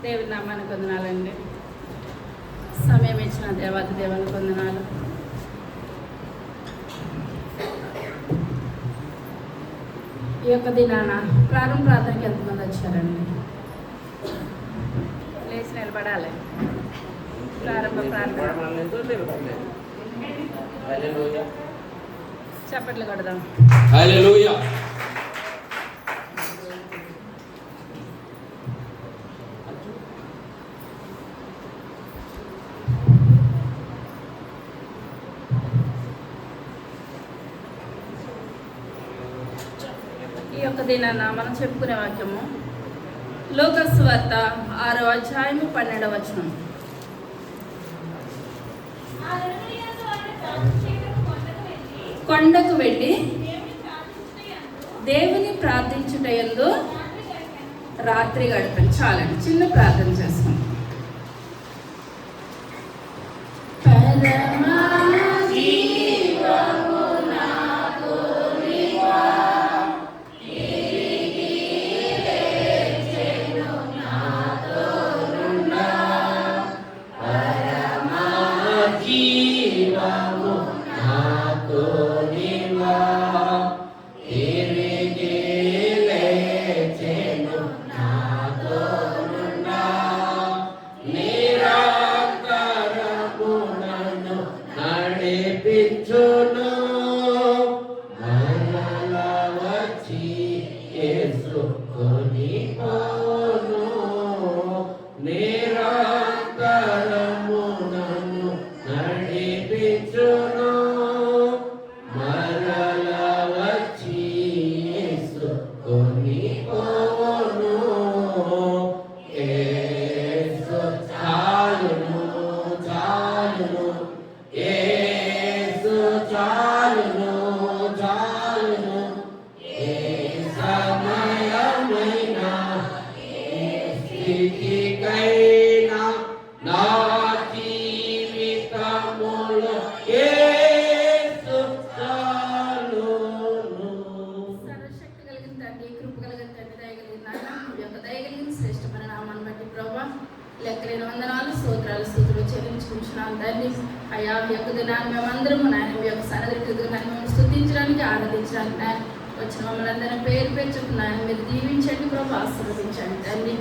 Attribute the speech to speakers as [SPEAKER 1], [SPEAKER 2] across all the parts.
[SPEAKER 1] దేవుని నామానికి వందనాలండి. సమయం ఇచ్చిన దేవాది దేవునికి వందనాలు. ఈ యొక్క దినాన ప్రార్థనకి ఎంతమంది వచ్చారండి? లేచి నిలబడాలి. ప్రారంభ ప్రార్థన చప్పట్లు కొడదాం.
[SPEAKER 2] హల్లెలూయా.
[SPEAKER 1] ఈ యొక్క దినాన మనం చెప్పుకునే వాక్యము లోకాసు వార్త 6వ అధ్యాయము 12వ వచనం. కొండకు వెళ్ళి దేవుని ప్రార్థించుటయందు రాత్రి గడిపాను. చాలండి, చిన్న ప్రార్థన చేస్తాం. లెక్కలేని వందనాలు, స్తోత్రాలు, స్తుతులు చెల్లించుకుంటున్నాం తండ్రి. అయ్యా ఈ యొక్క దినాన్ని మేమందరము నాయన మీ యొక్క సన్నిధికి మేము స్తుతించడానికి, ఆరాధించడానికి నాయన వచ్చిన మమ్మల్ని అందరినీ పేరు పెంచుకున్నాయని మీరు దీవించండి ప్రభు, ఆశీర్వదించండి తండ్రి.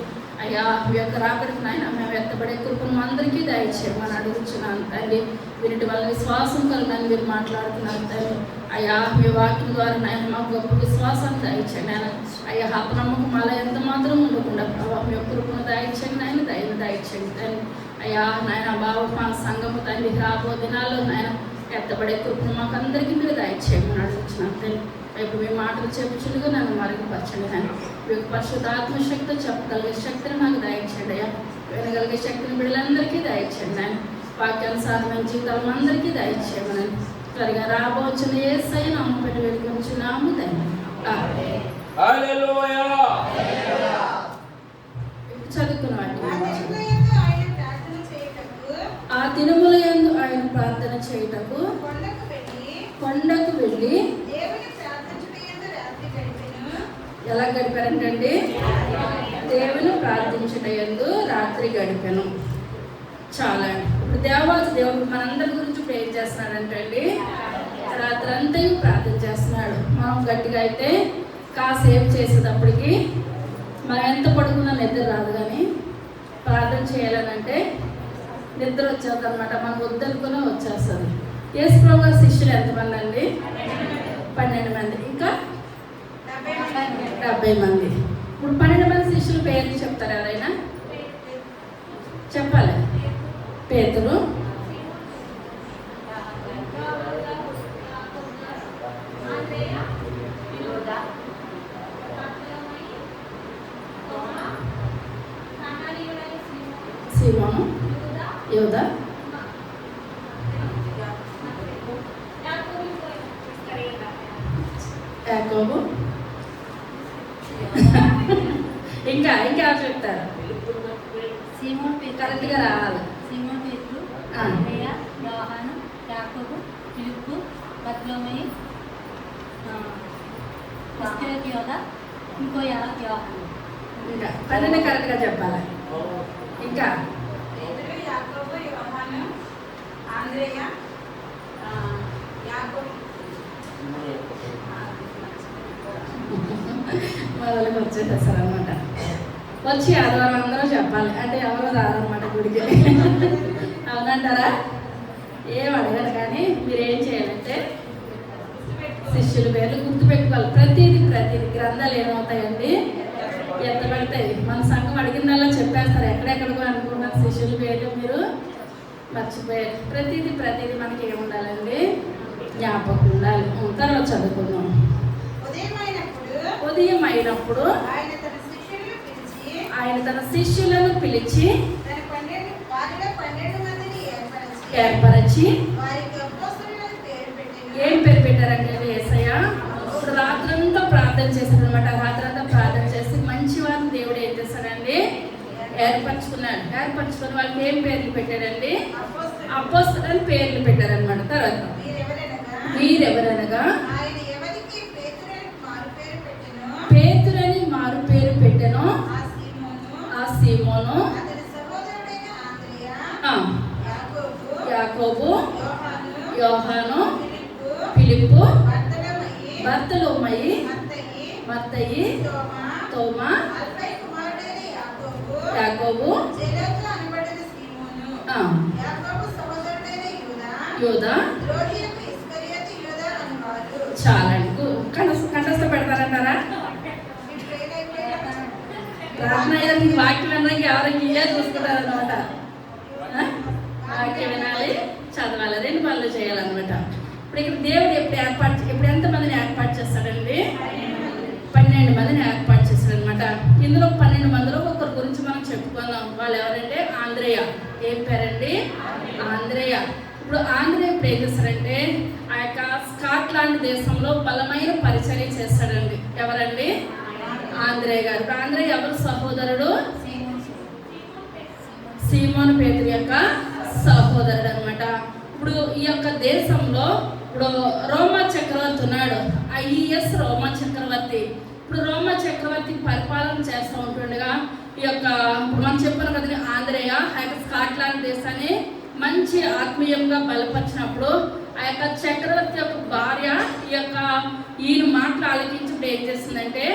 [SPEAKER 1] అయ్యా మీ యొక్క రాకడికి నాయన మేము ఎత్తబడే కృపను అందరికీ దయచేయమని అడుగుతున్నాను తండ్రి. వీటి వల్ల విశ్వాసం కలుగునని మీరు మాట్లాడుతున్నాను తండ్రి. అయ్యా మీ వాక్యం ద్వారా నాయన మాకు గొప్ప విశ్వాసాన్ని దయచేయండి ఆయన. అయ్యా అపనమ్మకం అలా ఎంత మాత్రం ఉండకుండా ప్రభావ మీ యొక్క కృపను దయచేయండి నాయన, దయను దయచేయండి తండ్రి. అయ్యా నాయన బాబు మా సంఘము తండ్రి రాబో దినాల్లో నాయన ఎత్తబడే కృపను మాకు అందరికీ మీరు దయచేయమని అడుగుతున్నాను తండ్రి. ఇప్పుడు మీ మాటలు చెప్పుచులుగా నన్ను మరుగుపరచండి ఆయన. మీ యొక్క పరిశుద్ధాత్మ శక్తి చెప్పగలిగే శక్తిని నాకు దయచేయండి అయ్యా. వినగలిగే శక్తిని బిడ్డలందరికీ దయచేయండి ఆయన. వాక్యానుసారమైన జీవితాలను అందరికీ దయచేయమని త్వరగా రాబోచిన యేసయ్య నామమున పెట్టి వేడుకొనుచున్నాము తండ్రి.
[SPEAKER 2] హల్లెలూయా.
[SPEAKER 1] ఇప్పుడు చదువుకున్న ఆ దినముల యందు ఆయన ప్రార్థన చేయుటకు కొండకు వెళ్ళి ఎలా గడిపారంటండి? దేవుని ప్రార్థించుటయందు రాత్రి గడిపాను. చాలా ఇప్పుడు దేవాది దేవుడు మనందరి గురించి ప్రేర్ చేస్తున్నాడంటండి. రాత్రి అంతా ప్రార్థన చేస్తున్నాడు. మనం గట్టిగా అయితే కాసేపు చేసేటప్పటికి మనం ఎంత పడుకున్నా నిద్ర రాదు, కానీ ప్రార్థన చేయాలనంటే నిద్ర వచ్చేది అనమాట. మనం వద్దనుకునే వచ్చేస్తుంది. యేసు ప్రభు గారి శిష్యులు ఎంతమంది అండి? 12 మంది. ఇంకా 70 మంది. ఇప్పుడు 12 మంది శిష్యుల పేర్లు చెప్తారు ఎవరైనా? చెప్పాలి. పేతురు, సీమోను, యూదా, యాకోబు, ఇంకా ఇంకా చెప్తారు. కరెక్ట్గా రావాలి.
[SPEAKER 3] సీమోను పేతురు, అంద్రెయ, యోహాను, యాకోబు, ఫిలిప్పు, బర్తలోమయి, ఇస్కరియోతు యోధా, ఇంకో యోహాను.
[SPEAKER 1] ఇంకా 12 కరెక్ట్గా చెప్పాలి. ఇంకా
[SPEAKER 2] పేతురు, యాకోబు, యోహాను, ఆంద్రేయ, యాకోబు.
[SPEAKER 1] మొదలకు వచ్చేసేస్తారు అనమాట. వచ్చి ఆదివారం అందరూ చెప్పాలి అంటే ఎవరో రారనమాట గుడికి. అవునంటారా? ఏం అడగరు కానీ మీరు ఏం చేయాలంటే శిష్యుల పేర్లు గుర్తుపెట్టుకోవాలి. ప్రతిదీ గ్రంథాలు ఏమవుతాయండి, ఎత్తబడతాయి. మన సంఘం అడిగిందల్లా చెప్పేస్తారు. ఎక్కడెక్కడికో అనుకున్నారు శిష్యుల పేర్లు మీరు మర్చిపోయారు. ప్రతిదీ మనకి ఏముండాలండి, జ్ఞాపకం ఉండాలి. తర్వాత చదువుకుందాం. ఉదయం అయినప్పుడు ఆయన తన శిష్యులను పిలిచి ఏర్పరచి ఏం పేరు పెట్టారంటే యేసయ్య. ఇప్పుడు రాత్రంతా ప్రార్థన చేశారు అనమాట. రాత్రంతా ప్రార్థన చేసి మంచి వారిని దేవుడు ఏం చేశాడండి, ఏర్పరచుకున్నాడు. ఏర్పరచుకుని వాళ్ళకి ఏం పేర్లు పెట్టాడండి, అపోస్తలుని పేర్లు పెట్టారనమాట. తర్వాత వీరెవరనగా పేతురని మారు పేరు పెట్టెను ఆ సీమోను, యాకోబు, యోహాను, ఫిలిప్పు, బర్తలోమయి, మత్తయి, తోమా, యాకోబు, యూదా. చాలండి. కంఠస్థ పెడతారంటారా? ప్రార్థన వాక్యం అన్నాక ఎవరికి ఇయ్యే చూసుకుంటారనమాట. వాక్యం వినాలి, చదవాలి, 2 పనులు చేయాలన్నమాట. ఇప్పుడు ఇక్కడ దేవుడు ఎప్పుడు ఎంతమందిని ఏర్పాటు చేస్తాడండి, 12 మందిని ఏర్పాటు చేస్తాడనమాట. ఇందులో 12 మందిలో ఒకరి గురించి మనం చెప్పుకుందాం. వాళ్ళు ఎవరంటే ఆంద్రేయ. ఏం పేరండి, ఆంద్రేయ. ఇప్పుడు ఆంద్రేయ ఇప్పుడు ఏం చేస్తారంటే ఆ యొక్క స్కాట్లాండ్ దేశంలో బలమైన పరిచర్య చేస్తాడండి. ఎవరండి, ఆంద్రేయ గారు. ఆంద్రేయ ఎవరు సహోదరుడు, సీమోను పేతురు యొక్క సహోదరుడు అనమాట. ఇప్పుడు ఈ యొక్క దేశంలో ఇప్పుడు రోమా చక్రవర్తి ఉన్నాడు. ఐఎస్ రోమా చక్రవర్తి. ఇప్పుడు రోమా చక్రవర్తి పరిపాలన చేస్తూ ఉంటుండగా ఈ యొక్క మనం చెప్పిన కదండి ఆంద్రేయ ఆ యొక్క స్కాట్లాండ్ దేశాన్ని మంచి ఆత్మీయంగా బలపరిచినప్పుడు ఆ యొక్క చక్రవర్తి యొక్క భార్య ఈయన మాటలు ఆలకించినప్పుడు ఏం చేస్తుందంటే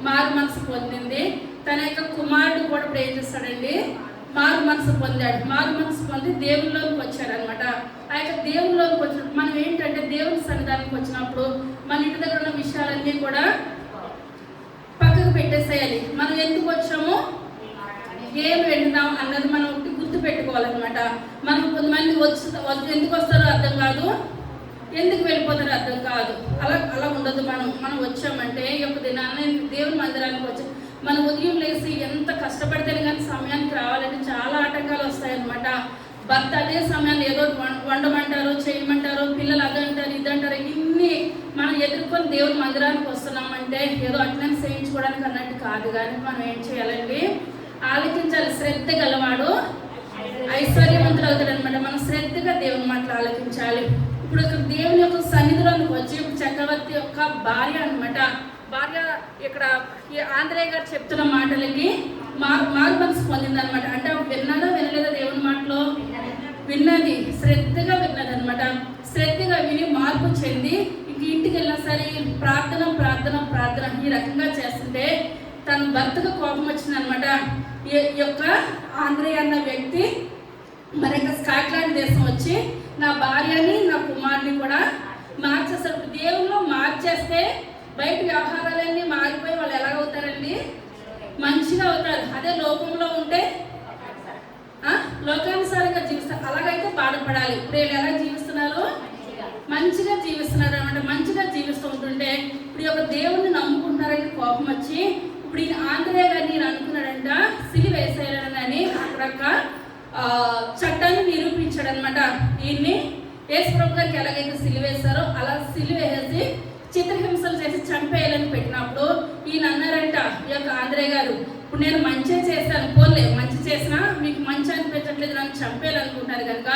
[SPEAKER 1] మారు మనసు పొందింది. తన యొక్క కుమారుడు కూడా ఇప్పుడు ఏం చేస్తాడండి, మారు మనసు పొందాడు. మారు మనసు పొంది దేవుళ్ళలోకి వచ్చాడు అనమాట. ఆ యొక్క దేవుళ్ళలోకి వచ్చినప్పుడు మనం ఏంటంటే దేవుని సన్నిధానికి వచ్చినప్పుడు మన ఇంటి దగ్గర ఉన్న విషయాలన్నీ కూడా పక్కకు పెట్టేసేయాలి. మనం ఎందుకు వచ్చాము, ఏం వెళ్తున్నాం అన్నది మనం ఒకటి గుర్తు పెట్టుకోవాలన్నమాట. మనం కొంతమంది ఎందుకు వస్తారో అర్థం కాదు, ఎందుకు వెళ్ళిపోతారో అర్థం కాదు. అలా ఉండదు. మనం వచ్చామంటే ఈ యొక్క దినాన్ని దేవుని మందిరానికి వచ్చి మనం ఉదయం లేసి ఎంత కష్టపడితేనే కానీ సమయానికి రావాలంటే చాలా ఆటంకాలు వస్తాయన్నమాట. భర్త అదే సమయాన్ని ఏదో వండమంటారు, చేయమంటారు, పిల్లలు అదంటారు ఇదంటారు, ఇన్ని మనం ఎదుర్కొని దేవుని మందిరానికి వస్తున్నామంటే ఏదో అటెండెన్స్ చేయించుకోవడానికి అన్నట్టు కాదు. కానీ మనం ఏం చేయాలండి, ఆలకించాలి. శ్రద్ధ గలవాడు ఐశ్వర్యవంతుడు అవుతాడు అనమాట. మనం శ్రద్ధగా దేవుని మాటలు ఆలకించాలి. ఇప్పుడు ఇక్కడ దేవుని యొక్క సన్నిధిలోకి వచ్చి చక్రవర్తి యొక్క భార్య అనమాట. భార్య ఇక్కడ ఆంద్రేయ గారు చెప్తున్న మాటలకి మారు మనసు పొందింది అనమాట. అంటే విన్నదా వినలేదా దేవుని మాటలో విన్నది, శ్రద్ధగా విన్నది అనమాట. శ్రద్ధగా విని మార్పు చెంది ఇంక ఇంటికి వెళ్ళినా సరే ప్రార్థన ప్రార్థన ప్రార్థన ఈ రకంగా చేస్తుంటే తన భర్తకు కోపం వచ్చిందనమాట. ఈ యొక్క ఆంద్రేయ అన్న వ్యక్తి మరి యొక్క స్కాట్లాండ్ దేశం వచ్చి నా భార్యని నా కుమారుని కూడా మార్చేస్తారు. దేవుల్లో మార్చేస్తే బయట వ్యవహారాలన్నీ మారిపోయి వాళ్ళు ఎలాగవుతారండి, మంచిగా అవుతారు. అదే లోకంలో ఉంటే లోకానుసారంగా జీవిస్తారు. అలాగైతే బాధపడాలి. ఇప్పుడు వీళ్ళు ఎలా జీవిస్తున్నారు, మంచిగా జీవిస్తున్నారు అనమాట. మంచిగా జీవిస్తూ ఉంటుంటే ఇప్పుడు యొక్క దేవుణ్ణి నమ్ముకుంటున్నారని కోపం వచ్చి ఇప్పుడు ఈయన ఆంధ్రేయ గారిని ఈయన అనుకున్నాడంట సిలువ వేసేయాలని అక్కడ చట్టాన్ని నిరూపించాడు అనమాట. ఈయన్ని యేసు ప్రభు గారికి ఎలాగైతే సిలువ వేస్తారో అలా సిలువ వేసి చిత్రహింసలు చేసి చంపేయాలని పెట్టినప్పుడు ఈయన అన్నారంట ఈ యొక్క ఆంధ్రేయ గారు, ఇప్పుడు నేను మంచిగా చేశాను, పోలే మంచి చేసినా మీకు మంచి అనిపించట్లేదు, నన్ను చంపేయాలనుకుంటారు కనుక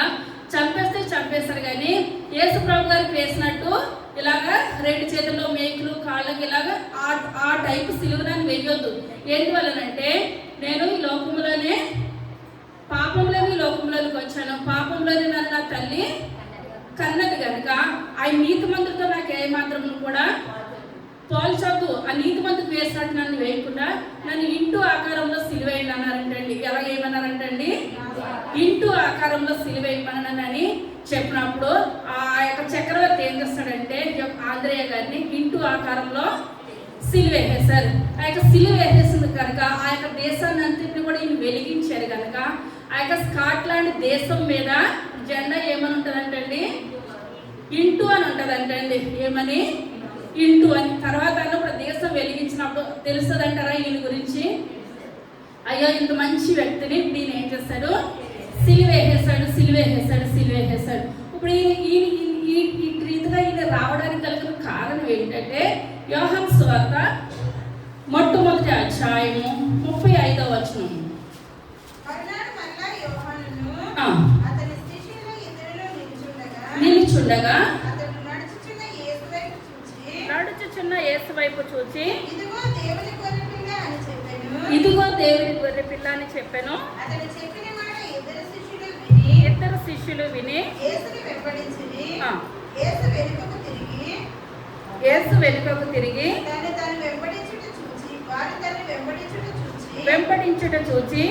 [SPEAKER 1] చంపేస్తే చంపేస్తారు. కానీ యేసు ప్రభు గారికి వేసినట్టు ఇలాగా 2 చేతుల్లో మేకులు కాళ్ళకి ఇలాగా ఆ టైపు సిలువ నన్ను వేయొద్దు. ఎందువల్లనంటే నేను ఈ లోకంలోనే కన్నది కనుక ఆ నీతిమంతులతో నాకు ఏమాత్రం కూడా పోల్చొద్దు. ఆ నీతిమంతుకు వేసినట్టు నన్ను వేయకుండా నన్ను ఇంటూ ఆకారంలో సిలువేయండి అన్నారంటండి. ఎలా ఏమన్నారంటండి? ఇంటూ ఆకారంలో సిలువేయమన్నానని చెప్పినప్పుడు ఆ యొక్క చక్రవర్తి ఏం చేస్తాడంటే ఆంధ్రేయ గారిని ఇంటూ ఆకారంలో సిలువేసేశారు. ఆ యొక్క సిలువేసేసింది కనుక ఆ యొక్క దేశాన్ని అంతటిని కూడా ఈయన వెలిగించారు కనుక ఆ యొక్క స్కాట్లాండ్ దేశం మీద జెండా ఏమని ఉంటుందంటండి? ఇంటూ అని ఉంటుందంటండి. ఏమని? ఇంటూ అని. తర్వాత అన్నప్పుడు దేశం వెలిగించినప్పుడు తెలుస్తుందంటారా ఈయన గురించి? అయ్యో ఇంత మంచి వ్యక్తిని ఈయన ఏం చేస్తాడు? సిలువేసేశాడు. ఇప్పుడు ఈ రీతిగా ఈయన రావడానికి కలిగిన కారణం ఏంటంటే యోహాను సువార్త మొట్టమొదటి అధ్యాయము 35వ వచనం. నిలుచుండగా నడుచుచున్న యేసు వైపు చూచి ఇదిగో దేవుని గొర్రె పిల్ల అని చెప్పాను. ఇద్దరు శిష్యులు విని యేసు వెనుకకు తిరిగి వెంబడించుట చూచి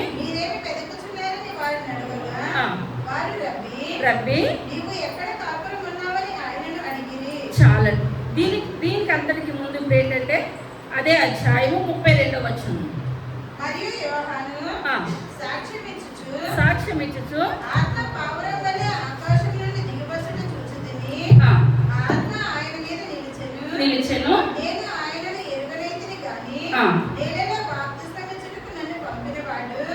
[SPEAKER 1] రబ్బీ చాలండి. దీనికి అంతటికి ముందు ఇప్పుడు ఏంటంటే అదే అధ్యాయము 32వ వచనం. సాక్ష్యం ఇచ్చుచు నిలిచెను.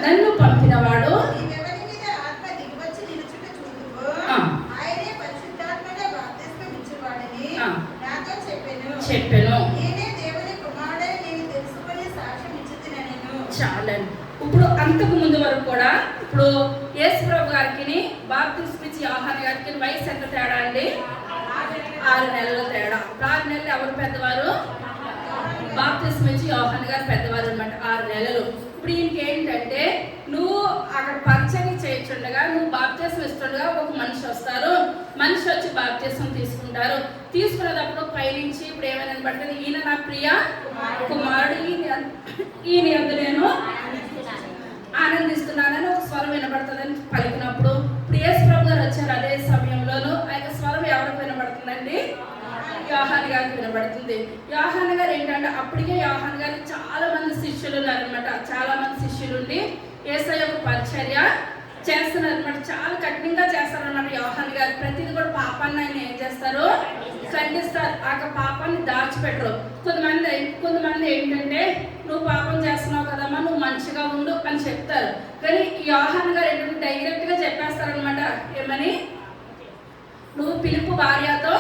[SPEAKER 1] నన్ను పంపినవాడు చెప్పాను. చాలండి. ఇప్పుడు అంతకు ముందు వరకు కూడా ఇప్పుడు యేసు ప్రభు గారికి బాప్తిస్మం ఇచ్చి యోహాను గారికి వయసు ఎంత తేడా అండి? 6 నెలల తేడా. 6 నెలలు ఎవరు పెద్దవారు? బాప్తిస్మం ఇచ్చి యోహాను గారు పెద్దవారు అనమాట. 6 నెలలు. ఇప్పుడు ఈయనకి ఏంటంటే నువ్వు అక్కడ పరిచయం చేయించుండగా నువ్వు బాప్తిస్మం ఇస్తుండగా ఒక మనిషి వస్తారు. మనిషి వచ్చి బాప్తిస్మం తీసుకుంటారు. తీసుకునేటప్పుడు పైనుంచి ఇప్పుడు ఏమైనా పడుతుంది? ఈయన నా ప్రియ కుమారుడు, ఈయన యందు నేను ఆనందిస్తున్నానని ఒక స్వరం వినబడుతుందని పలికినప్పుడు ఇప్పుడు యేసు ప్రభు గారు వచ్చారు. అదే సమయంలోనూ ఆ యొక్క స్వరం ఎవరికి వినబడుతుందండి? యోహాను గారికి వినబడుతుంది. యోహాను గారు ఏంటంటే అప్పటికే యోహాను గారికి చాలా మంది శిష్యులు ఉన్నారనమాట. చాలా మంది శిష్యులు ఉండి యేసయ్య యొక్క పరిచర్య చేస్తున్నారు అనమాట. చాలా కఠినంగా చేస్తారనమాట యోహాను గారు. ప్రతిదీ కూడా పాపాన్ని ఆయన ఏం చేస్తారు? ఖండిస్తారు. ఆ పాపాన్ని దాచిపెట్టరు. కొంతమంది ఏంటంటే నువ్వు పాపం చేస్తున్నావు కదమ్మా, నువ్వు మంచిగా ఉండు అని చెప్తారు. కానీ యోహాను గారు ఏంటంటే డైరెక్ట్ గా చెప్పేస్తారనమాట. ఏమని? నువ్వు పిలుపు భార్యతో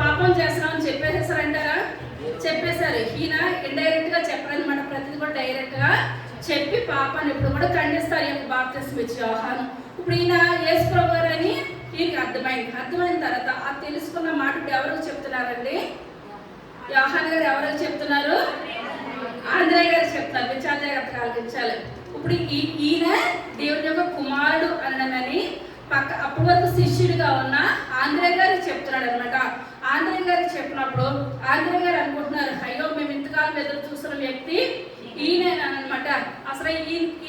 [SPEAKER 1] పాపం చేస్తున్నావు అని చెప్పేసేసారంటారా? చెప్పేశారు. ఈయన ఇండైరెక్ట్ గా చెప్పారనమాట. ప్రతిదీ కూడా డైరెక్ట్ గా చెప్పి పాపాన్ని ఇప్పుడు కూడా ఖండిస్తారు ఈ యొక్క బాప్తిస్మం ఇచ్చే యోహాను. ఇప్పుడు ఈయన యేసు ప్రభు గారు అని ఈయనకి అర్థమైన తర్వాత ఆ తెలుసుకున్న మాట ఇప్పుడు ఎవరికి చెప్తున్నారండి? యోహాను గారు ఎవరికి చెప్తున్నారు? ఆంధ్రేయ గారు చెప్తున్నారు. మీరు చాలా జాగ్రత్తగా ఆలోచించాలి. ఇప్పుడు ఈయన దేవుని యొక్క కుమారుడు అన్నదని అప్పటి వరకు శిష్యుడిగా ఉన్న ఆంధ్రేయ గారికి చెప్తున్నాడు అనమాట. ఆంధ్రేయ గారికి చెప్పినప్పుడు ఆంధ్రేయ గారు అనుకుంటున్నారు, అయ్యో మేము ఇంతకాలం ఎదురు చూస్తున్న వ్యక్తి ఈయనేనమాట. అసలు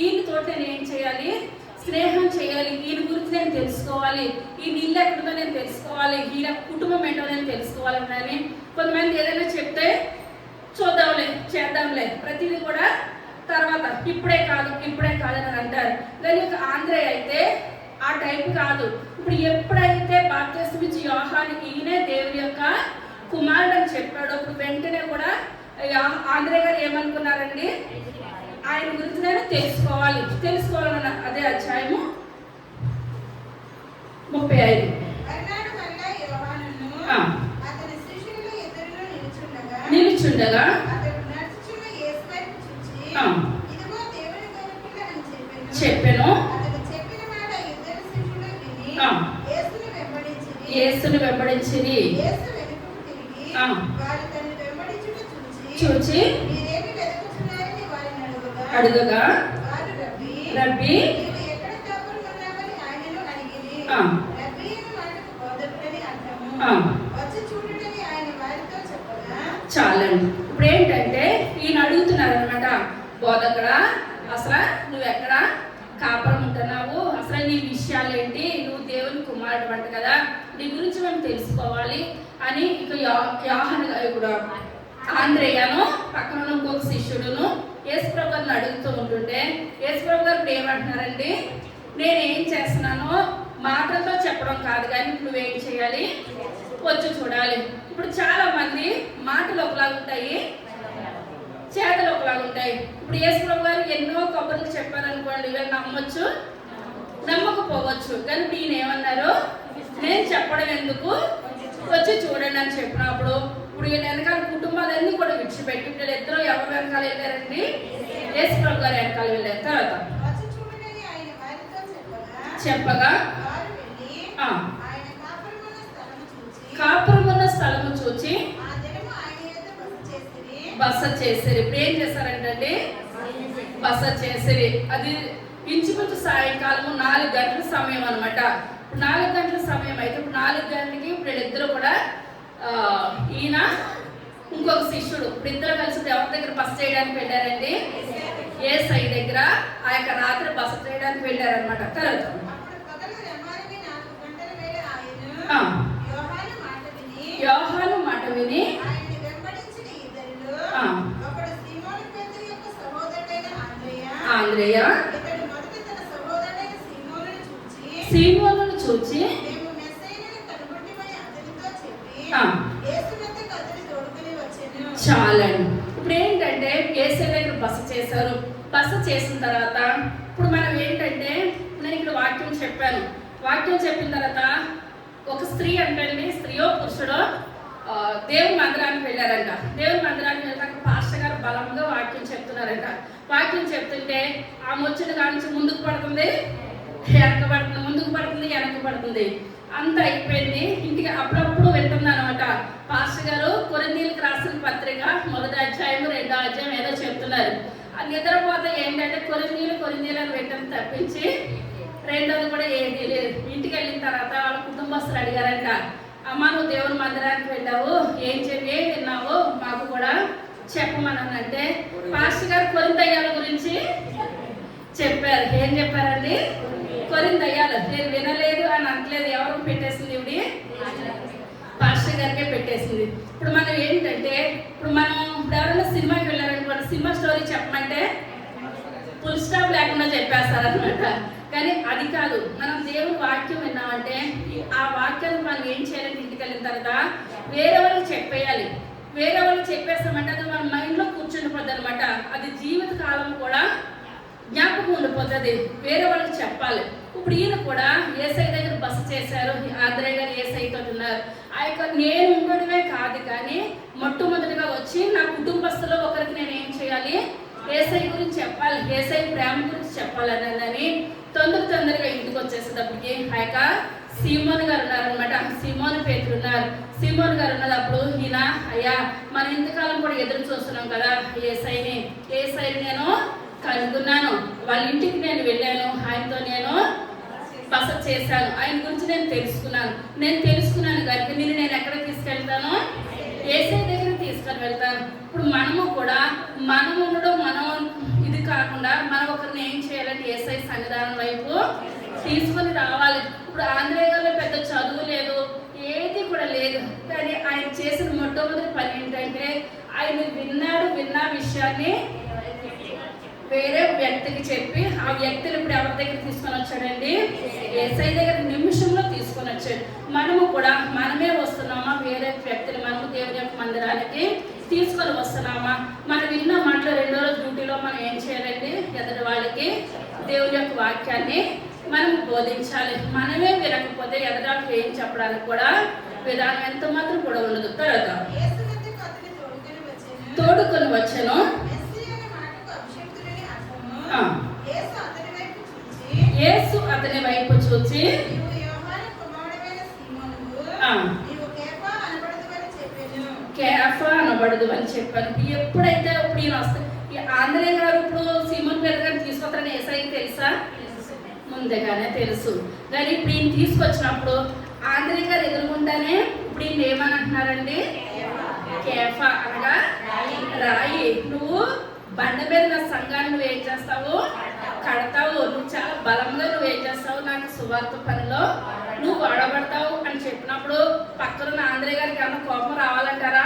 [SPEAKER 1] ఈయనతో నేను ఏం చేయాలి? స్నేహం చేయాలి. ఈయన గురించి నేను తెలుసుకోవాలి. ఈయన ఇల్లు ఎక్కడుందో నేను తెలుసుకోవాలి. ఈయన కుటుంబం ఏంటో నేను తెలుసుకోవాలని కొంతమంది ఏదైనా చెప్తే చూద్దాంలే, చేద్దాంలే, ప్రతిదీ కూడా తర్వాత ఇప్పుడే కాదు అని అంటారు. కానీ ఆంధ్రేయ అయితే ఆ టైప్ కాదు. ఇప్పుడు ఎప్పుడైతే బాప్తిస్మం ఇచ్చి యోహానుకి ఈయనే దేవుని యొక్క కుమారుడు అని చెప్పాడు, ఇప్పుడు వెంటనే కూడా ఆంధ్రేయ గారు ఏమనుకున్నారండి? ఆయన గురించి నేను తెలుసుకోవాలన్న అదే అధ్యాయము 35. నిలుచుండగా చెప్పాను. యేసుని వెంబడించింది. చూచి అడుగగా రబ్బీ చాలండి. ఇప్పుడు ఏంటంటే ఈయన అడుగుతున్నారు అనమాట, బోధకుడా అసలు నువ్వు ఎక్కడ కాపురం ఉంటున్నావు, అసలు నీ విషయాలు ఏంటి, నువ్వు దేవుని కుమారుడు అంట కదా, నీ గురించి మేము తెలుసుకోవాలి అని ఇక యోహాను ఇప్పుడు ఆంద్రేయను పక్కన ఇంకొక శిష్యుడును యేసుప్రభు గారిని అడుగుతూ ఉంటుంటే యేసుప్రభు గారు ఇప్పుడు ఏమంటున్నారండి, నేనేం చేస్తున్నానో మాటలతో చెప్పడం కాదు కానీ ఇప్పుడు నువ్వేం చేయాలి, వచ్చి చూడాలి. ఇప్పుడు చాలా మంది మాటలు ఒకలాగా ఉంటాయి, చేతలు ఒకలాగా ఉంటాయి. ఇప్పుడు యేసుప్రభు గారు ఎన్నో కబుర్లు చెప్పారనుకోండి, వీళ్ళు నమ్మొచ్చు నమ్మకపోవచ్చు, కానీ ఇప్పుడు ఈయన ఏమన్నారు, నేను చెప్పడం ఎందుకు, వచ్చి చూడండి అని చెప్పినప్పుడు ఇప్పుడు ఈయన వెనకాల కుటుంబాలన్నీ కూడా విడిచిపెట్టి వీళ్ళు ఇద్దరు ఎవరు వెనకాల వెళ్ళారండి, యేసుప్రభు గారు వెనకాల వెళ్ళారు. తర్వాత చెప్పగా కాపురం ఉన్న స్థలము చూచి బస చేసిరి. ఇప్పుడు ఏం చేశారంటే బస చేసిరి. అది ఇంచుమించు సాయంకాలము 4 గంటల సమయం అనమాట. ఇప్పుడు 4 గంటల సమయం అయితే ఇప్పుడు 4 గంటలకి ఇప్పుడు వీళ్ళిద్దరు కూడా ఈయన ఇంకొక శిష్యుడు ఇప్పుడు ఇద్దరు కలిసి ఎవరి దగ్గర బస చేయడానికి వెళ్ళారండి, యేసయ్య దగ్గర ఆ యొక్క రాత్రి బస చేయడానికి వెళ్ళారనమాట. తర్వాత యోహాను మాట విని ఆంద్రేయ సీమోనును చూచి చాలండి. ఇప్పుడు ఏంటంటే యేసయ్య దగ్గర బస చేశారు. బస చేసిన తర్వాత ఇప్పుడు మనం ఏంటంటే నేను ఇక్కడ వాక్యం చెప్పాను, వాక్యం చెప్పిన తర్వాత ఒక స్త్రీ అంటండి, స్త్రీయో పురుషుడో దేవుని మందిరానికి వెళ్ళారంట. దేవుని మందిరానికి వెళ్ళాక పాస్టర్ గారు బలంగా వాక్యం చెప్తున్నారంట. వాక్యం చెప్తుంటే ఆమె వచ్చిన కానించి ముందుకు పడుతుంది, వెనక పడుతుంది, ముందుకు పడుతుంది, వెనక పడుతుంది, అంత అయిపోయింది. ఇంటికి అప్పుడప్పుడు వింటుంది అనమాట. పాస్టర్ గారు కొరింథీయులకు రాసిన పత్రిక 1వ అధ్యాయం 2వ అధ్యాయం ఏదో చెప్తున్నారు. అది నిద్రపోతే ఏంటంటే కొరింథీయులు అని వింటం తప్పించి రెండోది కూడా ఏది లేదు. ఇంటికి వెళ్ళిన తర్వాత వాళ్ళ కుటుంబస్తులు అడిగారంట, అమ్మ నువ్వు దేవుని మందిరానికి వెళ్ళావు, ఏం విన్నావు మాకు కూడా చెప్పమనంటే పాస్టర్ గారు కొరింథీయుల గురించి చెప్పారు. ఏం చెప్పారండి, కొరింథీయులు. నేను వినలేదు అని అనట్లేదు, ఎవరికి పెట్టేసింది ఇవిడి, పాస్టర్ గారికే పెట్టేసింది. ఇప్పుడు మనం ఏంటంటే ఇప్పుడు మనం ఇప్పుడు ఎవరైనా సినిమాకి వెళ్ళారనుకోండి, సినిమా స్టోరీ చెప్పమంటే ఫుల్ స్టాప్ లేకుండా చెప్పేస్తారనమాట. కానీ అది కాదు, మనం దేవుని వాక్యం విన్నామంటే ఆ వాక్యాన్ని మనం ఏం చేయాలంటే ఇంటికి వెళ్ళిన తర్వాత వేరే వాళ్ళకి చెప్పేయాలి. వేరే వాళ్ళకి చెప్పేస్తామంటే అది మన మైండ్లో కూర్చుండిపోద్ది అనమాట. అది జీవిత కాలం కూడా జ్ఞాపకం ఉండిపోతుంది, వేరే వాళ్ళకి చెప్పాలి. ఇప్పుడు ఈయన కూడా యేసయ్య దగ్గర బస చేశారు, ఆంద్రేయ గారు యేసయ్యతో ఉన్నారు. ఆ యొక్క నేను ఉండడమే కాదు కానీ మొట్టమొదటిగా వచ్చి నా కుటుంబస్తులో ఒకరికి నేను ఏం చేయాలి, యేసయ్య గురించి చెప్పాలి, యేసయ్య ప్రేమ గురించి చెప్పాలని తొందరగా ఇంటికి వచ్చేసేటప్పటికి ఆ యొక్క సీమోన్ గారు ఉన్నారనమాట. సీమోన్ పేతురు ఉన్నారు. సీమోన్ గారు ఉన్నప్పుడు ఈయన అయ్యా మనం ఇంతకాలం కూడా ఎదురు చూస్తున్నాం కదా యేసయ్యని నేను కనుక్కున్నాను, వాళ్ళ ఇంటికి నేను వెళ్ళాను, ఆయనతో నేను బస చేశాను, ఆయన గురించి నేను తెలుసుకున్నాను కనుక నేను ఎక్కడ తీసుకెళ్తాను, యేసయ్య దగ్గర తీసుకొని వెళ్తాను. ఇప్పుడు మనము కూడా మనం ఉండడం మనం ఇది కాకుండా మనం ఒకరిని ఏం చేయాలంటే యేసయ్య సన్నిధానం వైపు తీసుకొని రావాలి. ఇప్పుడు ఆంద్రేయ గారిలో పెద్ద చదువు లేదు, ఏది కూడా లేదు, కానీ ఆయన చేసిన మొట్టమొదటి పని ఏంటంటే ఆయన విన్న విషయాన్ని వేరే వ్యక్తికి చెప్పి ఆ వ్యక్తిని ఇప్పుడు ఎవరి దగ్గర తీసుకొని వచ్చాడండి, యేసయ్య దగ్గర నిమిషంలో తీసుకొని వచ్చాడు. మనము కూడా మనమే వస్తున్నామా, వేరే వ్యక్తిని మనము దేవుని యొక్క మందిరానికి తీసుకొని వస్తున్నామా, మనం విన్న మాటలు 2వ రోజు డ్యూటీలో మనం ఏం చేయాలండి, ఎదుటి వాళ్ళకి దేవుని యొక్క వాక్యాన్ని మనం బోధించాలి. మనమే వినకపోతే ఎదుటి ఏం చెప్పడానికి కూడా విధానం ఎంత మాత్రం కూడా ఉండదు. తర్వాత తోడుకొని వచ్చాను, యేసు అతని వైపు చూచి కేఫా అనబడదు అని చెప్పాను. ఎప్పుడైతే ఇప్పుడు ఈయన వస్తే ఆంద్రేయ గారు ఇప్పుడు సీమోన్ పేరు గారిని తీసుకొస్తారని యేసయ్యకి తెలుసా, ముందుగానే తెలుసు. కానీ ఇప్పుడు ఈయన తీసుకొచ్చినప్పుడు ఆంద్రేయ గారు ఎదుర్కొంటానే ఇప్పుడు ఈయన ఏమని అంటున్నారండి, కేఫా అనగా రాయి. నువ్వు బండ మీద నా సంఘాన్ని నువ్వు ఏం చేస్తావు? కడతావు. నువ్వు చాలా బలంగా నువ్వు ఏం చేస్తావు? నాకు సువార్త పనిలో నువ్వు వాడబడతావు అని చెప్పినప్పుడు పక్కన ఆంధ్రే గారికి ఏమన్నా కోపం రావాలంటారా?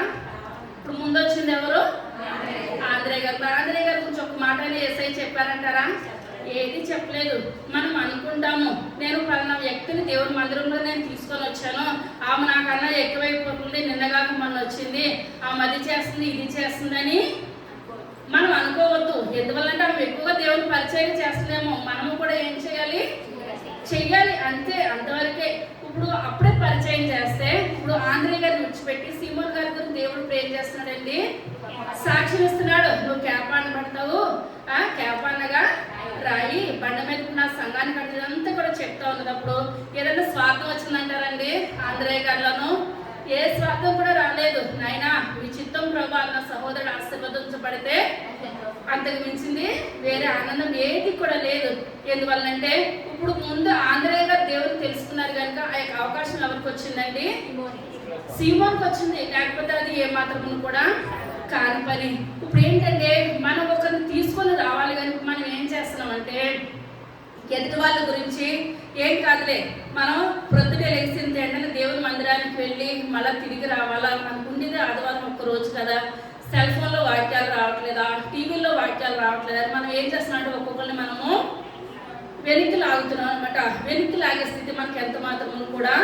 [SPEAKER 1] ఇప్పుడు ముందు వచ్చింది ఎవరు? ఆంధ్రే గారు. ఆంధ్రే గారి గురించి ఒక మాట ఏసై చెప్పారంటారా? ఏది చెప్పలేదు. మనం అనుకుంటాము, నేను పలానా వ్యక్తిని దేవుని మందిరంలో నేను తీసుకొని వచ్చాను, ఆమె నాకన్నా ఎక్కువైపోతుంది, నిన్నగాక మొన్న వచ్చింది, ఆమె అది చేస్తుంది ఇది చేస్తుందని మనం అనుకోవద్దు. ఎందువల్లంటే ఆమె ఎక్కువగా దేవుని పరిచయం చేస్తుందేమో. మనము కూడా ఏం చేయాలి? చెయ్యాలి. అంతే, అంతవరకే. ఇప్పుడు అప్పుడే పరిచయం చేస్తే ఇప్పుడు ఆంధ్రే గారిని విడిచిపెట్టి సీమోన్ గారి గురించి దేవుడు ఏం చేస్తున్నాడండి? సాక్ష్యం ఇస్తున్నాడు. నువ్వు కేపాన్ని పడతావు, కేపాన్నగా రాయి, బండ మీద నా సంఘాన్ని కట్టినంతా కూడా చెప్తా ఉన్నప్పుడు ఏదైనా స్వార్థం వచ్చిందంటారండి ఆంధ్రే గారిలోను? ఏ స్వార్థం కూడా రాలేదు. నాయనా మీ చిత్తం ప్రభా, నా సహోదరుడు ఆశీర్వదించబడితే అంతకు మించింది వేరే ఆనందం ఏది కూడా లేదు. ఎందువల్లంటే ఇప్పుడు ముందు ఆంధ్రే గారు దేవుడు తెలుసుకున్నారు కనుక ఆ యొక్క అవకాశం ఎవరికి వచ్చిందండి? సీమోన్కి వచ్చింది. లేకపోతే అది ఏ మాత్రము కూడా కాని పని. ఇప్పుడు ఏంటంటే మనం ఒకరిని తీసుకొని రావాలి కానీ మనం ఏం చేస్తున్నామంటే ఎదుటి వాళ్ళ గురించి ఏం కాదులే, మనం ప్రొద్దునే లేచిన వెంటనే దేవుని మందిరానికి వెళ్ళి మళ్ళీ తిరిగి రావాలా, మనకు ఉండేది ఆదివారం ఒక్క రోజు కదా, సెల్ ఫోన్లో వాక్యాలు రావట్లేదా, టీవీలో వాక్యాలు రావట్లేదా, మనం ఏం చేస్తున్నామంటే ఒక్కొక్కరిని మనము వెనక్కి లాగుతున్నాం అనమాట. వెనక్కి లాగే స్థితి మనకి ఎంత మాత్రము కూడా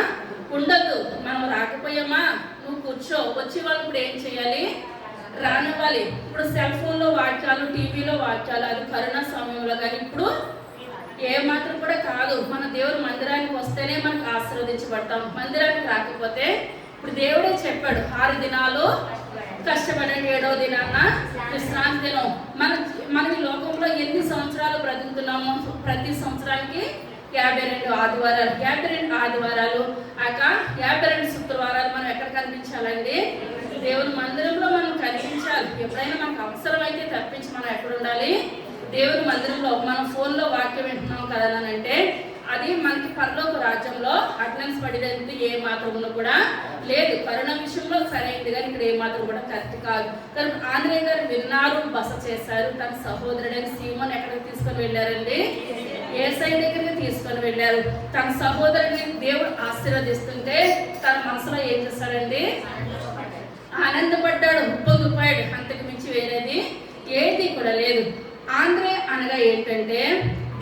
[SPEAKER 1] ఉండద్దు. మనం రాకపోయామా, నువ్వు కూర్చో, వచ్చే వాళ్ళు ఇప్పుడు ఏం చేయాలి? రానివ్వాలి. ఇప్పుడు సెల్ ఫోన్లో వాక్యాలు, టీవీలో వాక్యాలు, అది కరోనా సమయంలో కానీ ఇప్పుడు ఏ మాత్రం కూడా కాదు. మన దేవుడు మందిరానికి వస్తేనే మనకు ఆశీర్వదించబడతాం. మందిరానికి రాకపోతే ఇప్పుడు దేవుడే చెప్పాడు 6 దినాలు కష్టపడండి, 7వ దినాన విశ్రాంతి దినం. మనకి లోకంలో ఎన్ని సంవత్సరాలు బ్రతుకుతున్నామో ప్రతి సంవత్సరానికి 52 ఆదివారాలు, 52 ఆదివారాలు, 52 శుక్రవారాలు మనం ఎక్కడ కనిపించాలండి? దేవుని మందిరంలో మనం కనిపించాలి. ఎప్పుడైనా మనకు అవసరం అయితే తప్పించి మనం ఎక్కడ ఉండాలి? దేవుని మందిరంలో. మనం ఫోన్లో వాక్యం వింటున్నాం కదా అని అంటే అది మనకి పరలోక రాజ్యంలో అటెండెన్స్ పడేది ఏ మాత్రం కూడా లేదు. కరోనా విషయంలో సరైనది కానీ ఇక్కడ ఏ మాత్రం కూడా కరెక్ట్ కాదు. కానీ ఆంధ్రే గారు విన్నారు, బస చేశారు. తన సహోదరుడైన సీమోన్ ఎక్కడికి తీసుకొని వెళ్ళారండి? యేసయ్య దగ్గరికి తీసుకొని వెళ్ళారు. తన సహోదరుడిని దేవుడు ఆశీర్వదిస్తుంటే తన మనసులో ఏం చేస్తాడండి? ఆనందపడ్డాడు, ఉప్పొంగిపోయాడు. అంతకు మించి వేరేది ఏది కూడా లేదు. ఆంధ్రే అనగా ఏంటంటే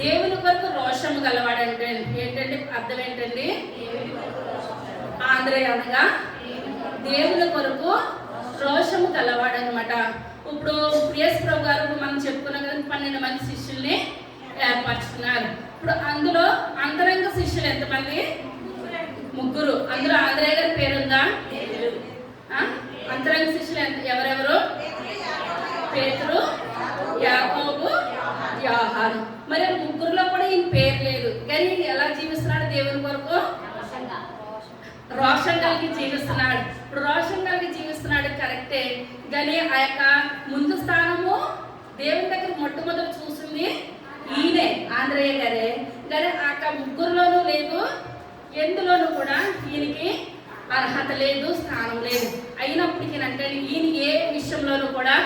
[SPEAKER 1] దేవుని కొరకు రోషము గలవాడంటే ఏంటంటే అర్థం ఏంటండి? ఆంధ్రే అనగా దేవుని కొరకు రోషము గలవాడనమాట. ఇప్పుడు యేసు ప్రభు గారు మనం చెప్పుకున్నాం కదా, 12 మంది శిష్యుల్ని ఏర్పరచుకున్నారు. ఇప్పుడు అందులో అంతరంగ శిష్యులు ఎంతమంది? 3. అందులో ఆంధ్రే గారి పేరుందా? అంతరంగ శిష్యులు ఎవరెవరు? పేతురు, యాకోబు, యోహాను. మరి 3లో కూడా ఈయన పేరు లేదు. కానీ ఎలా జీవిస్తున్నాడు దేవుని కొరకు? రోషన్ కలిగి జీవిస్తున్నాడు. ఇప్పుడు రోషన్ కలిగి జీవిస్తున్నాడు కరెక్టే, కానీ ఆ యొక్క ముందు స్థానము దేవుని దగ్గర మొట్టమొదటి చూసింది ఈయనే, ఆంధ్రయ్య గారే. కానీ ఆ 3లోనూ లేదు, ఎందులోనూ కూడా ఈయనకి అర్హత లేదు, స్థానం లేదు. అయినప్పటికీ అంటే ఈయన ఏ విషయంలోనూ కూడా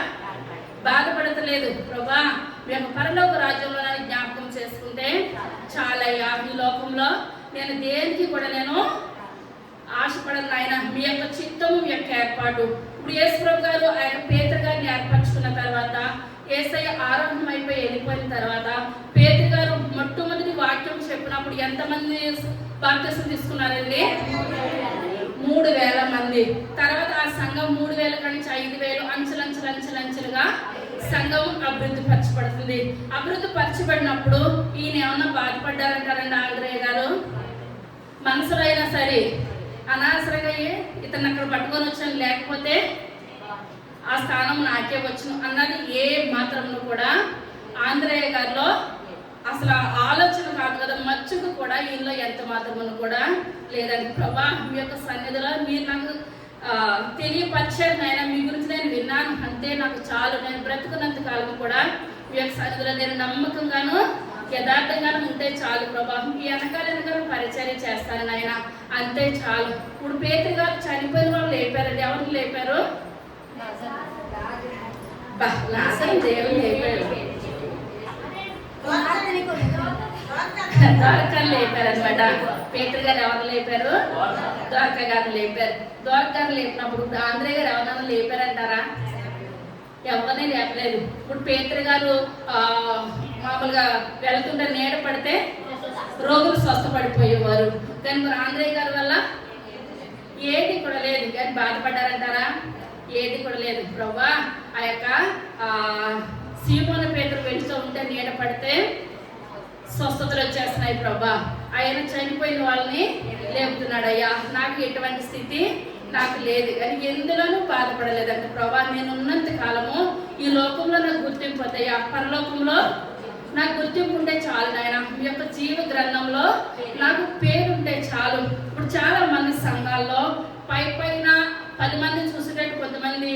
[SPEAKER 1] బాధపడతలేదు. ప్రభా మీ యొక్క పరలోక రాజ్యంలో నన్ను జ్ఞాపకం చేసుకుంటే చాలయ్యా, ఈ లోకంలో నేను దేనికి కూడా నేను ఆశపడను నాయన. మీ యొక్క చిత్తము, మీ యొక్క ఏర్పాటు. ఇప్పుడు యేసు ప్రభు గారు ఆ యొక్క పేతురు గారిని ఏర్పరచుకున్న తర్వాత, యేసయ్య ఆరోగ్యం అయిపోయి వెళ్ళిపోయిన తర్వాత పేతురు గారు మొట్టమొదటి వాక్యం చెప్పినప్పుడు ఎంతమంది బాప్తిసం తీసుకున్నారండి? 3000 మంది. తర్వాత ఆ సంఘం 3000 నుంచి 5000 అంచెలంచెలుగా సంఘం అభివృద్ధి పరచబడుతుంది. అభివృద్ధి పరచబడినప్పుడు ఈయన ఏమన్నా బాధపడ్డారంటారండి ఆంధ్రయ్య గారు? మనసులో అయినా సరే అనవసరంగా ఇతను అక్కడ పట్టుకొని వచ్చాను, లేకపోతే ఆ స్థానం నాకే వచ్చును అన్నది ఏ మాత్రము కూడా ఆంధ్రయ్య గారిలో అసలు ఆలోచన కాదు కదా, మచ్చుకు కూడా ఈయనలో ఎంత మాత్రము కూడా లేదండి. ప్రభా మీ యొక్క సన్నిధిలో మీరు నాకు తెలియపరిచారు నాయన, మీ గురించి నేను విన్నాను, అంతే నాకు చాలు. నేను బ్రతుకున్నంత కాలం కూడా మీ యొక్క సన్నిధిలో నేను నమ్మకంగాను యథార్థంగాను ఉంటే చాలు ప్రభా. మీ వెనకాల పరిచర్య చేస్తాను నాయన, అంతే చాలు. ఇప్పుడు పేతురు గారు చనిపోయిన వాళ్ళు లేపారండి. ఎవరిని లేపారు? నాశనం దేవుడు లేపాడు,
[SPEAKER 3] కుమార్తెని కొడుకు
[SPEAKER 1] ద్వారకాన్ని లేపారు అనమాట. పేతురు గారు ఎవరు లేపారు? ద్వారకా గారిని లేపారు. ద్వారకా గారు లేపినప్పుడు ఆంధ్రయ్య గారు ఎవరన్నా లేపారంటారా? ఎవరిని లేపలేదు. ఇప్పుడు పేతురు గారు మామూలుగా వెళ్తుంటే నీడ పడితే రోగులు స్వస్థపడిపోయేవారు. కానీ మరి ఆంధ్రయ్య గారి వల్ల ఏది కూడా లేదు. కానీ బాధపడ్డారంటారా? ఏది కూడా లేదు. ప్రభువా ఆ యొక్క సీమోను పేతురు వెళ్తూ ఉంటే నీడ పడితే స్వస్థతలు వచ్చేస్తున్నాయి ప్రభా. ఆయన చనిపోయిన వాళ్ళని లేపుతున్నాడు. అయ్యా నాకు ఎటువంటి స్థితి నాకు లేదు, కానీ ఎందులోనూ బాధపడలేదంట. ప్రభా నేను ఉన్నంత కాలము ఈ లోకంలో నాకు గుర్తింపు వద్దయ్యా, పరలోకంలో నాకు గుర్తింపు ఉంటే చాలు నాయన. మీ యొక్క జీవ గ్రంథంలో నాకు పేరు ఉంటే చాలు. ఇప్పుడు చాలా మంది సంఘాల్లో పైన 10 మందిని చూసేటట్టు కొంతమంది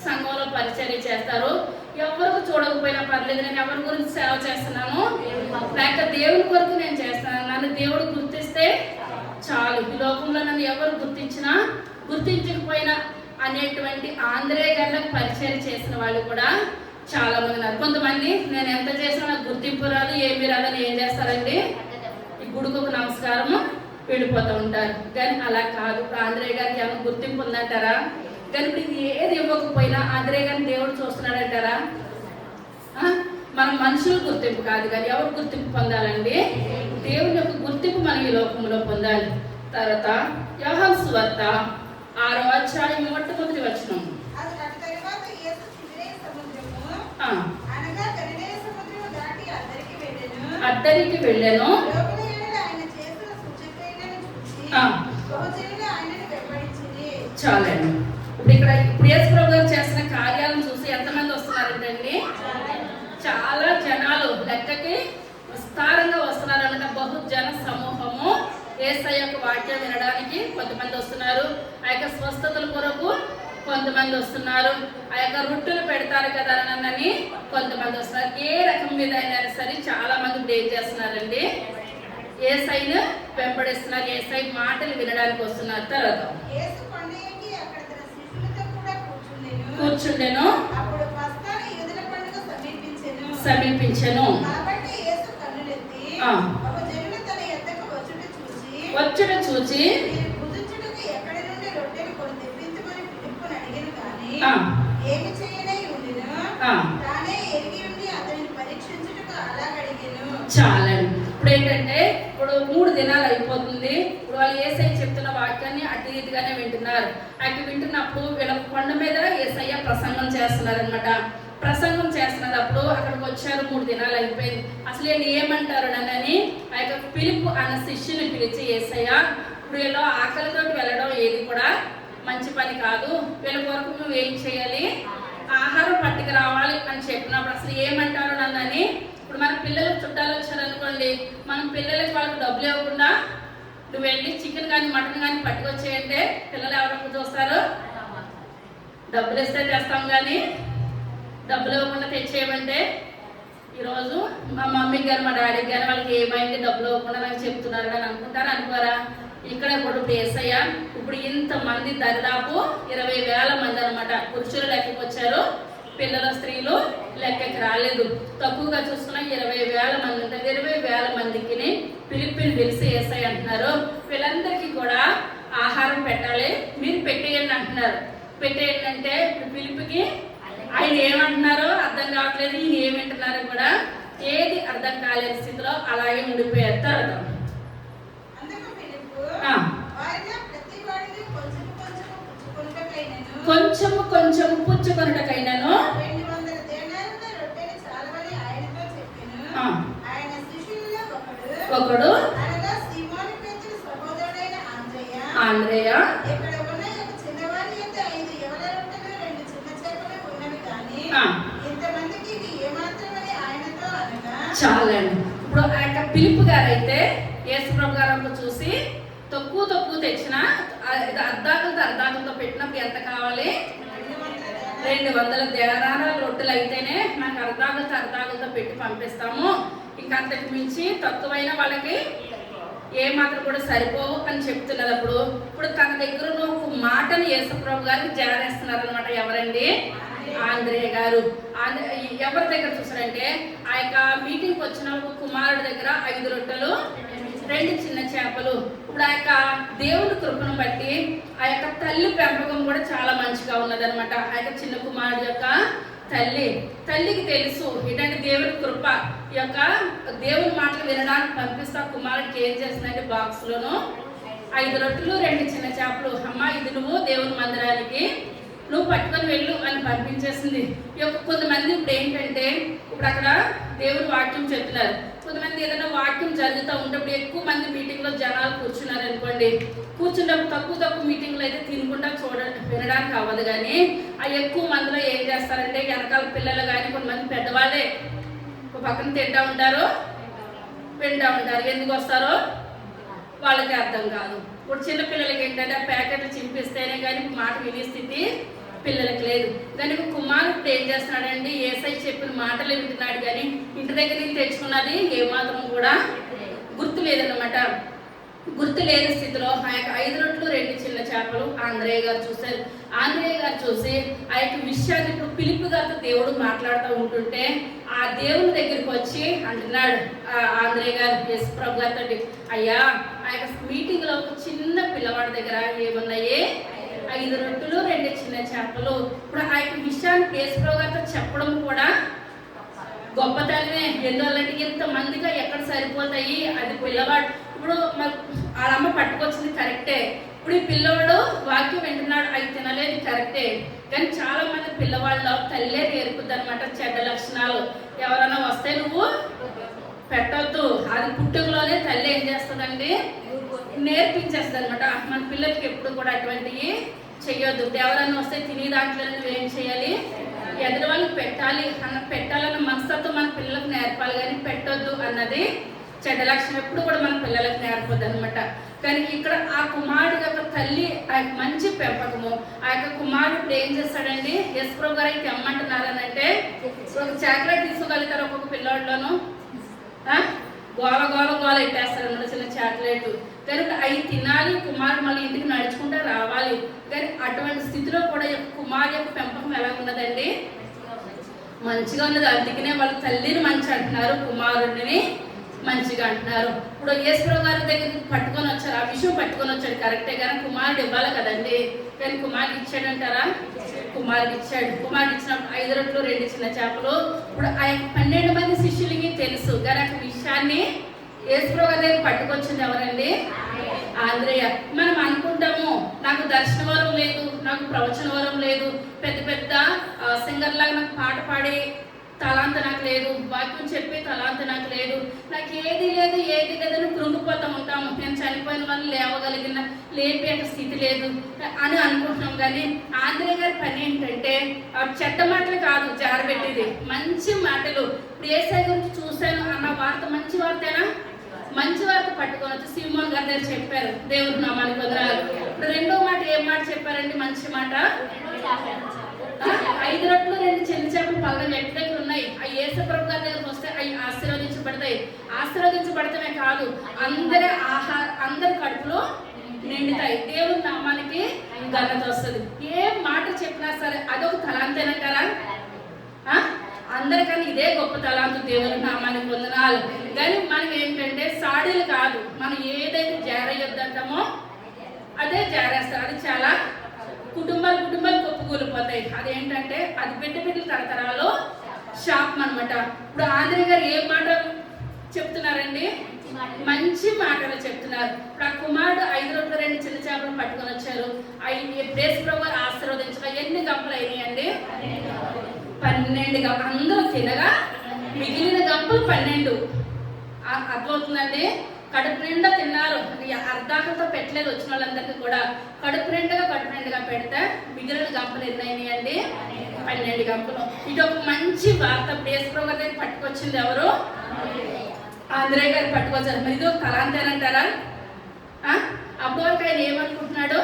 [SPEAKER 1] సంఘంలో పరిచర్య చేస్తారు. ఎవరికి చూడకపోయినా పర్లేదు, నేను ఎవరి గురించి సేవ చేస్తున్నాను, లేక దేవుని కొరకు నేను చేస్తున్నాను, నన్ను దేవుడు గుర్తిస్తే చాలు. ఈ లోకంలో నన్ను ఎవరు గుర్తించినా గుర్తించకపోయినా అనేటువంటి ఆంధ్రయ్య గారికి పరిచర్య చేసిన వాళ్ళు కూడా చాలా మంది ఉన్నారు. కొంతమంది నేను ఎంత చేసినా నాకు గుర్తింపు రాదు, ఏమి రాదని ఏం చేస్తారండి, ఈ గుడికి ఒక నమస్కారము వెళ్ళిపోతూ ఉంటారు. కానీ అలా కాదు. ఇప్పుడు ఆంధ్రయ్య గారికి ఏమైనా గుర్తింపు ఉందంటారా? కానీ ఇప్పుడు ఇది ఏది ఇవ్వకపోయినా ఆంధ్రయ్య గారిని దేవుడు చూస్తున్నాడంటారా? మన మనుషులు గుర్తింపు కాదు, కానీ ఎవరు గుర్తింపు పొందాలండి? దేవుని యొక్క గుర్తింపు మనం ఈ లోకంలో పొందాలి. తర్వాత యోహాను సువార్త 6వ అధ్యాయం మొట్టమొదటి వచనం. అద్దరికి వెళ్ళాను. చాలండి. ఇప్పుడు యేసు ప్రభు గారు చేస్తున్న కార్యాలను చూసి ఎంతమంది వస్తున్నారంటండి? చాలా జనాలు, లెక్కకి విస్తారంగా వస్తున్నారు అన్నమాట. బహుజన సమూహము యేసయ్య యొక్క వాక్యం వినడానికి కొంతమంది వస్తున్నారు. ఆ యొక్క స్వస్థతల కొరకు కొంతమంది వస్తున్నారు. ఆ యొక్క రొట్టెలు పెడతారు కదా అని కొంతమంది వస్తున్నారు. ఏ రకం మీద అయినా సరే చాలా మంది బ్రేక్ చేస్తున్నారండి. యేసయ్యను వెంబడిస్తున్నారు, యేసయ్య మాటలు వినడానికి వస్తున్నారు. తర్వాత కూర్చుండెను, సమీపించెను. వచ్చుట చూచి చాలండి. ఇప్పుడు ఏంటంటే ఇప్పుడు 3 దినాలు అయిపోతుంది. ఇప్పుడు వాళ్ళు యేసయ్య చెప్తున్న వాక్యాన్ని అటు రీతిగానే వింటున్నారు. అటు వింటున్నప్పుడు వీళ్ళ కొండ మీద యేసయ్య ప్రసంగం చేస్తున్నారు అనమాట. ప్రసంగం చేస్తున్నప్పుడు అక్కడికి వచ్చారు. 3 దినాలు అయిపోయింది. అసలు వీళ్ళు ఏమంటారు నన్నని ఆ యొక్క ఫిలిప్పు అన్న శిష్యుని పిలిచి, యేసయ్య ఇప్పుడు వీళ్ళు ఆకలితోటి వెళ్ళడం ఏది కూడా మంచి పని కాదు, వీళ్ళ కొరకు నువ్వు ఏం చేయాలి, ఆహారం పట్టుకు రావాలి అని చెప్పినప్పుడు అసలు ఏమంటారు నన్నని. ఇప్పుడు మన పిల్లలకు చుట్టాలు వచ్చారనుకోండి, మనం పిల్లలకి వాళ్ళకి డబ్బులు ఇవ్వకుండా నువ్వు వెళ్ళి చికెన్ కానీ మటన్ కానీ పట్టుకొచ్చేయంటే పిల్లలు ఎవరికి చూస్తారు? డబ్బులు ఇస్తే తెస్తాం, కానీ డబ్బులు ఇవ్వకుండా తెచ్చేయమంటే ఈరోజు మా మమ్మీకి కానీ మా డాడీకి కానీ వాళ్ళకి ఏమైంది డబ్బులు ఇవ్వకుండా నాకు చెప్తున్నారు అని అనుకుంటారా? అనుకోరా? ఇక్కడ కూడా ఇప్పుడు యేసయ్య ఇప్పుడు ఇంతమంది దాదాపు 20,000 మంది అనమాట. పురుషులు లెక్కకు వచ్చారు, పిల్లల స్త్రీలు లెక్కకి రాలేదు. తక్కువగా చూసుకున్న 20,000 మంది ఉంటారు. 20,000 మందికి ఫిలిప్పిని పిలిచి యేసయ్య అంటున్నారు, వీళ్ళందరికీ కూడా ఆహారం పెట్టాలి, మీరు పెట్టేయండి అంటున్నారు. పెట్టేయండి అంటే ఇప్పుడు ఫిలిప్కి ఆయన ఏమంటున్నారో అర్థం కావట్లేదు, ఈయన ఏమంటున్నారో కూడా ఏది అర్థం కాలేని స్థితిలో అలాగే ఉండిపోయారు. తర్వాత కొంచెము కొంచెము పుచ్చుకొనుటకైనను ఒకడు ఆంద్రేయ చాలండి. ఇప్పుడు ఆ యొక్క పిలుపు గారు అయితే యేసుప్రభు గారు చూసి తక్కువ తెచ్చిన అర్ధాకులతో పెట్టినప్పుడు ఎంత కావాలి? 200 దేరాల రొట్టెలు అయితేనే మనకు అర్ధాకులతో పెట్టి పంపిస్తాము. ఇంకంతకు మించి తక్కువైన వాళ్ళకి ఏ మాత్రం కూడా సరిపోవు అని చెప్తున్నప్పుడు ఇప్పుడు తన దగ్గర ఒక మాటని యేసుప్రభు గారికి జారేస్తున్నారు అనమాట. ఎవరండి? ఆంధ్రేయ గారు. ఎవరి దగ్గర చూసారంటే ఆ యొక్క మీటింగ్కి వచ్చిన ఒక కుమారుడి దగ్గర 5 రొట్టెలు 2 చిన్న చేపలు. ఇప్పుడు ఆ యొక్క దేవుని కృపను బట్టి ఆ యొక్క తల్లి పెంపకం కూడా చాలా మంచిగా ఉన్నదనమాట. ఆ యొక్క చిన్న కుమారుడు యొక్క తల్లికి తెలుసు ఏంటంటే దేవుని కృప, ఈ యొక్క దేవుని మాటలు వినడానికి పంపిస్తా కుమారుడికి ఏం చేస్తుందంటే బాక్స్ లోను 5 రొట్టెలు 2 చిన్న చేపలు, అమ్మ ఇది నువ్వు దేవుని మందిరానికి నువ్వు పట్టుకొని వెళ్ళు అని పంపించేసింది. కొంతమంది ఇప్పుడు ఏంటంటే ఇప్పుడు అక్కడ దేవుని వాక్యం చెప్తున్నారు, కొంతమంది ఏదైనా వాక్యం జరుగుతూ ఉంటప్పుడు ఎక్కువ మంది మీటింగ్ లో జనాలు కూర్చున్నారు అనుకోండి, కూర్చున్నప్పుడు తక్కువ మీటింగ్లు అయితే తినకుండా వినడానికి అవ్వదు. కానీ ఆ ఎక్కువ మందిలో ఏం చేస్తారంటే వెనకాల పిల్లలు కానీ కొంతమంది పెద్దవాళ్ళే పక్కన తింటా ఉంటారు, వింటా ఉంటారు. ఎందుకు వస్తారో వాళ్ళకి అర్థం కాదు. ఇప్పుడు చిన్న పిల్లలకి ఏంటంటే ఆ ప్యాకెట్లు చింపిస్తేనే కానీ మాట వినే స్థితి పిల్లలకి లేదు. కానీ కుమారుడు ఏం చేస్తున్నాడండి, ఏసై చెప్పిన మాటలు వింటున్నాడు కానీ ఇంటి దగ్గర నుంచి తెచ్చుకున్నది ఏమాత్రం కూడా గుర్తు లేదన్నమాట. గుర్తు లేని స్థితిలో ఆ యొక్క 5 రొట్టెలు 2 చిన్న చేపలు ఆంధ్రేయ గారు చూశారు. ఆంధ్రేయ గారు చూసి ఆ యొక్క విషయాన్ని ఇప్పుడు పిలుపు గారితో దేవుడు మాట్లాడుతూ ఉంటుంటే ఆ దేవుని దగ్గరికి వచ్చి అంటున్నాడు ఆంధ్రేయ గారు యేసు ప్రభు గారితో, అయ్యా ఆ యొక్క మీటింగ్ లో ఒక చిన్న పిల్లవాడి దగ్గర ఏమున్నాయి 5 రొట్టెలు 2 చిన్న చేపలు. ఇప్పుడు ఆ యొక్క విషయాన్ని యేసు ప్రభు గారితో చెప్పడం కూడా గొప్పతనమే. ఎందువల్లంటే ఇంతమందిగా ఎక్కడ సరిపోతాయి, అది పిల్లవాడు. ఇప్పుడు వాళ్ళమ్మ పట్టుకొచ్చింది కరెక్టే, ఇప్పుడు ఈ పిల్లవాడు వాక్యం వింటున్నాడు, అవి తినలేదు కరెక్టే. కానీ చాలా మంది పిల్లవాళ్ళు తల్లే నేర్పుద్ది అనమాట చెడ్డ లక్షణాలు. ఎవరైనా వస్తే నువ్వు పెట్టొద్దు, అది పుట్టుకలోనే తల్లి ఏం చేస్తుందండి, నేర్పించేస్తుంది అనమాట. మన పిల్లలకి ఎప్పుడు కూడా అటువంటివి చెయ్యొద్దు. ఎవరైనా వస్తే తినే దాంట్లో నువ్వేం చేయాలి, ఎదురు వాళ్ళకి పెట్టాలన్న మనస్తత్వం మన పిల్లలకు నేర్పాలి. కానీ పెట్టొద్దు అన్నది చెడ్డ లక్షణం ఎప్పుడు కూడా మన పిల్లలకు నేర్పొద్దు అనమాట. కానీ ఇక్కడ ఆ కుమారుడు యొక్క తల్లి ఆ యొక్క మంచి పెంపకము, ఆ యొక్క కుమారుడు ఏం చేస్తాడండి, యేసు ప్రభు గారు అయితే తెమ్మంటున్నారని అంటే ఒక చాక్లెట్ తీసుకోగలుగుతారు ఒక్కొక్క పిల్లోళ్ళలోను, గోల ఇట్టేస్తారు అన్నమాట చిన్న చాక్లెట్. కానీ అవి తినాలి, కుమారుడు మళ్ళీ ఇంటికి నడుచుకుంటూ రావాలి. కానీ అటువంటి స్థితిలో కూడా కుమారు యొక్క పెంపకం ఎలా ఉన్నదండి, మంచిగా ఉన్నది. అందుకనే వాళ్ళ తల్లిని మంచి అంటున్నారు, కుమారుడిని మంచిగా అంటున్నారు. ఇప్పుడు యేసుప్రభు గారి దగ్గర పట్టుకొని వచ్చారు, ఆ విషయం పట్టుకొని వచ్చాడు కరెక్టే. కానీ కుమారుడు ఇవ్వాలి కదండి. కానీ కుమారుడు ఇచ్చాడంటారా, కుమారుడు ఇచ్చాడు. కుమారుడు ఇచ్చినప్పుడు 5 రొట్టెలు 2 చిన్న చేపలు. ఇప్పుడు ఆ 12 మంది శిష్యులకి తెలుసు. కానీ ఆ విషయాన్ని యేసుప్రభు గారి దగ్గర పట్టుకొచ్చింది ఎవరండి, ఆంధ్రేయ. మనం అనుకుంటాము నాకు దర్శన వరం లేదు, నాకు ప్రవచన వరం లేదు, పెద్ద సింగర్ లాగా నాకు పాట పాడే తలాంత నాకు లేదు, వాక్యం చెప్పే తలాంత నాకు లేదు, నాకు ఏది లేదని కృంగిపోతూ ఉంటాము. నేను చనిపోయిన వాళ్ళు లేపే స్థితి లేదు అని అనుకుంటున్నాం. కానీ ఆంధ్రేయ గారి పని ఏంటంటే చెడ్డ మాటలు కాదు జారబెట్టేది, మంచి మాటలు. ఇప్పుడు యేసయ్య గురించి చూశాను అన్న వార్త మంచి వార్తేనా, మంచి వార్త పట్టుకొని వచ్చి సీమోన్ గారి దగ్గర చెప్పారు, దేవుడు నామానికి వందనాలు. ఇప్పుడు రెండో మాట ఏం మాట చెప్పారండి, మంచి మాట. 5 రొట్టెలు 2 చిన్న చేపలు పలానా వ్యక్తి దగ్గర ఉన్నాయి, అవి యేసుప్రభు గారి దగ్గరకు వస్తే అవి ఆశీర్వదించబడతాయి. ఆశీర్వదించబడటమే కాదు, అందరి కడుపులో నిండుతాయి, దేవుని నామానికి ఘనత వస్తుంది. ఏ మాట చెప్పినా సరే అదొక తలాంతేనంటారా, అందరికన్నా ఇదే గొప్ప తలాంతు, దేవుని నామానికి వందనాలు. కానీ మనం ఏంటంటే సాడీలు కాదు, మనం ఏదైతే జారయ్యొద్దంటామో అదే జారేస్తారు. అది చాలా కుటుంబాలు కొప్పుకూలిపోతాయి. అదేంటంటే అది బిడ్డలు తరతరాలు శాపం అనమాట. ఇప్పుడు ఆంధ్రేయ గారు ఏ మాట చెప్తున్నారండి, మంచి మాటలు చెప్తున్నారు. ఇప్పుడు ఆ కుమారుడు 5 రొట్టెలు 2 చిన్న చేపలు పట్టుకొని వచ్చారు. యేసుప్రభు గారు ఆశీర్వదించగా ఎన్ని గంపలు అయినాయండి, 12 గంపలు. అందరూ తినగా మిగిలిన గంపలు 12. అర్థమవుతుందండి, కడుపు నిండా తిన్నారు. అర్ధాకలతో పెట్టలేదు వచ్చిన వాళ్ళందరికీ కూడా. కడుపు నిండుగా పెడితే మిగిలిన గంపలు ఎన్నైనాయండి, 12 గంపలు. ఇది ఒక మంచి వార్త. యేసుప్రభు గారి దగ్గర పట్టుకొచ్చింది ఎవరు, ఆంధ్రేయ గారు పట్టుకొచ్చారు. మరి ఇది ఒక తలాంతేనంటారా? అప్పుడు వరకు ఆయన ఏమనుకుంటున్నాడు,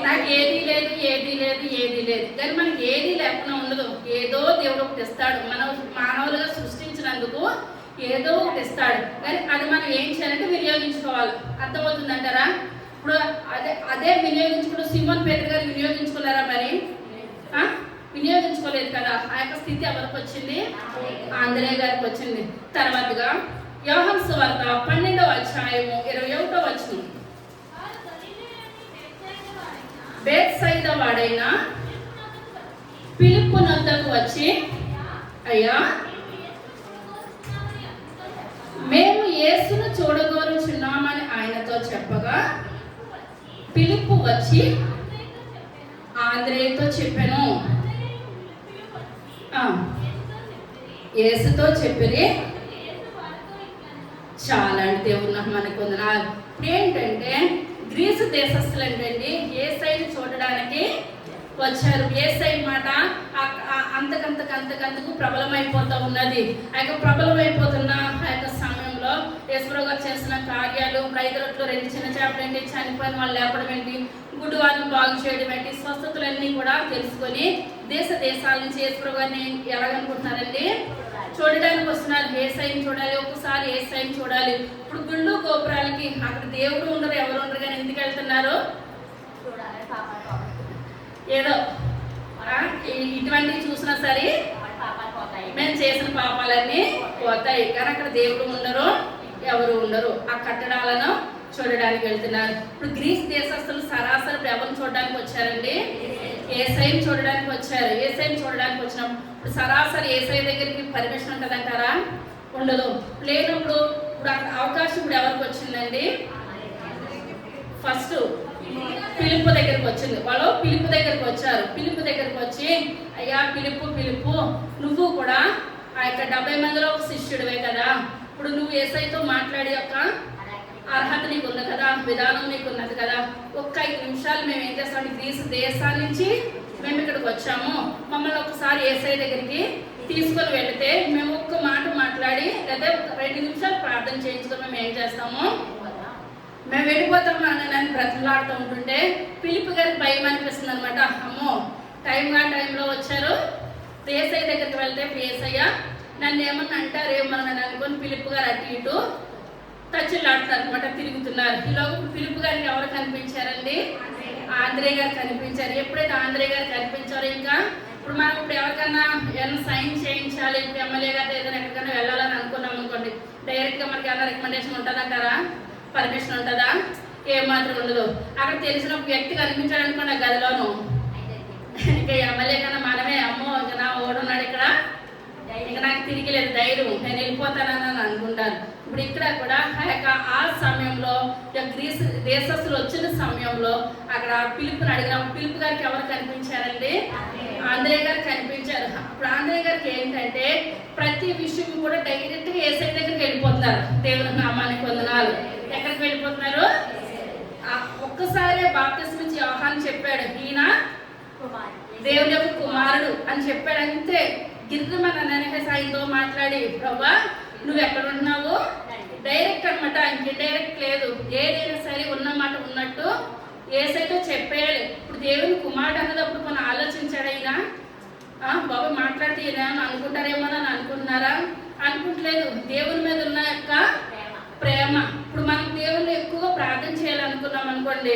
[SPEAKER 1] నాకు ఏదీ లేదు. కానీ మనకి ఏదీ లేకుండా ఉండదు, ఏదో దేవుడు ఒకటి ఇస్తాడు. మనం మానవులుగా సృష్టించినందుకు ఏదో ఒకటి ఇస్తాడు. కానీ అది మనం ఏం చేయాలంటే వినియోగించుకోవాలి. అర్థమవుతుందంటారా? ఇప్పుడు అదే వినియోగించుకుంటూ సీమోన్ పేతురు గారు వినియోగించుకున్నారా? మరి వినియోగించుకోలేదు కదా. ఆ యొక్క స్థితి ఎవరికి వచ్చింది? ఆంధ్రేయ గారికి వచ్చింది. తర్వాతగా యోహాను సువార్త 12వ అధ్యాయము 21వ వచనం. బేత్సయిదా వాడైన ఫిలిప్పు నొద్దకు వచ్చి, అయ్యా మేము యేసును చూడగోరుచున్నామని ఆయనతో చెప్పగా, ఫిలిప్పు వచ్చి ఆంద్రేయతో చెప్పాను. యేసుతో చెప్పిరి. చాలా అంటే దేవుడు నాకు మనకు వందనాలు. ఇప్పుడు ఏంటంటే గ్రీసు దేశస్తులు ఏంటండి యేసయ్యను చూడడానికి వచ్చారు. యేసయ్య మాట అంతకంతకు ప్రబలమైపోతూ ఉన్నది. ఆ యొక్క ప్రబలమైపోతున్న ఆ యొక్క సమయంలో యేసుప్రభు గారు చేసిన కార్యాలు, 5 రొట్టెలు 2 చిన్న చేపలు ఏంటి, చనిపోయిన వాళ్ళు లేపడం ఏంటి, గుడ్డి వాళ్ళని బాగు చేయడం ఏంటి, స్వస్థతలన్నీ కూడా తెలుసుకొని దేశాల నుంచి యేసుప్రభు గారిని ఎలాగనుకుంటున్నారండి చూడడానికి వస్తున్నారు. యేసయ్యని చూడాలి, ఒక్కసారి యేసయ్యని చూడాలి. ఇప్పుడు గుళ్ళు గోపురాలకి అక్కడ దేవుడు ఉండరు, ఎవరు ఉండరు, కానీ ఎందుకు వెళ్తున్నారు? ఏదో ఇటువంటివి చూసినా సరే మేము చేసిన పాపాలన్నీ పోతాయి, కానీ అక్కడ దేవుడు ఉండరు, ఎవరు ఉండరు. ఆ కట్టడాలను చూడడానికి వెళ్తున్నారు. ఇప్పుడు గ్రీస్ దేశస్తులు సరాసరి ఎవరిని చూడడానికి వచ్చారండి? యేసయ్యని చూడడానికి వచ్చారు. యేసయ్యని చూడడానికి వచ్చినప్పుడు సరాసరి యేసయ్య దగ్గరికి పర్మిషన్ ఉంటుందంటారా? ఉండదు. లేనప్పుడు ఇప్పుడు అక్కడ అవకాశం ఇప్పుడు ఎవరికి వచ్చిందండి? ఫస్ట్ ఫిలిప్పు దగ్గరికి వచ్చింది. వాళ్ళు ఫిలిప్పు దగ్గరికి వచ్చారు. ఫిలిప్పు దగ్గరికి వచ్చి, అయ్యా ఫిలిప్పు నువ్వు కూడా ఆ యొక్క 70 మందిలో ఒక శిష్యుడివే కదా, ఇప్పుడు నువ్వు యేసయ్యతో మాట్లాడే యొక్క అర్హత నీకు ఉంది కదా, విధానం నీకు ఉన్నది కదా, ఒక్క 5 నిమిషాలు మేము ఏం చేస్తామంటే గ్రీసు దేశాల నుంచి మేము ఇక్కడికి వచ్చాము, మమ్మల్ని ఒకసారి యేసయ్య దగ్గరికి తీసుకొని వెళితే మేము ఒక్క మాట మాట్లాడి లేదా 2 నిమిషాలు ప్రార్థన చేయించుకొని మేము ఏం చేస్తాము, మేము వెళ్ళిపోతాము అని నన్ను బ్రతిలాడుతూ ఉంటుంటే ఫిలిప్పు గారికి భయం అనిపిస్తుంది అనమాట. అమ్మో టైంలో వచ్చారు, యేసయ్య దగ్గరికి వెళ్తే యేసయ్య నన్ను ఏమన్నా అంటారేమో అని అనుకొని ఫిలిప్పు గారు అటు ఇటు తచ్చులాడుతారు అనమాట, తిరుగుతున్నారు. ఈలోగా ఫిలిప్పు గారికి ఎవరు కనిపించారండి? ఆంద్రేయ గారు కనిపించారు. ఎప్పుడైతే ఆంద్రేయ గారు కనిపించారో ఇంకా ఇప్పుడు మనం ఇప్పుడు ఎవరికన్నా ఏమైనా సైన్ చేయించాలి, ఇప్పుడు ఎమ్మెల్యే గారు ఏదైనా ఎక్కడికైనా వెళ్ళాలని అనుకున్నాం అనుకోండి, డైరెక్ట్గా మనకి ఏమైనా రికమెండేషన్ ఉంటుందంటారా? పర్మిషన్ ఉంటుందా? ఏమాత్రం ఉండదు. అక్కడ తెలిసిన ఒక వ్యక్తి కనిపించాడు అనుకోండి ఆ గదిలోను, ఇంకా ఎమ్మెల్యే కన్నా మనమే అమ్మో ఇంకా నా ఓడున్నాడు ఇక్కడ, ఇంకా నాకు తిరిగి లేదు ధైర్యం, నేను వెళ్ళిపోతానని అనుకుంటాను. ఇప్పుడు ఇక్కడ కూడా ఆ సమయంలో గ్రీసు దేశస్తులు వచ్చిన సమయంలో అక్కడ పిలుపుని అడిగిన పిలుపు గారికి ఎవరు కనిపించారండి? ఆంద్రేయ గారు కనిపించారు. ఇప్పుడు ఆంద్రేయ గారికి ఏంటంటే ప్రతి విషయం కూడా డైరెక్ట్గా యేసయ్య దగ్గరికి వెళ్ళిపోతున్నారు. దేవుని నామానికి వందనాలు. ఎక్కడికి వెళ్ళిపోతున్నారు? ఒక్కసారే బాప్తిస్మం ఇచ్చి యోహాను చెప్పాడు, ఈయన దేవుని యొక్క కుమారుడు అని చెప్పాడు. అంతే గిరిజమని ఆయనతో మాట్లాడి, ప్రభా నువ్వు ఎక్కడ ఉంటున్నావు డైరెక్ట్ అనమాట, ఇండైరెక్ట్ లేదు. ఏదైనా సరే ఉన్న మాట ఉన్నట్టు యేసయ్యతో చెప్పేయాలి. ఇప్పుడు దేవుని కుమారుడు అన్నదప్పుడు మనం ఆలోచించాడు, అయినా బాబా మాట్లాడితే ఈయన అనుకుంటారేమో అని అనుకుంటున్నారా? అనుకుంటలేదు. దేవుని మీద ఉన్న యొక్క ప్రేమ. ఇప్పుడు మనం దేవుని ఎక్కువగా ప్రార్థన చేయాలనుకున్నాం అనుకోండి,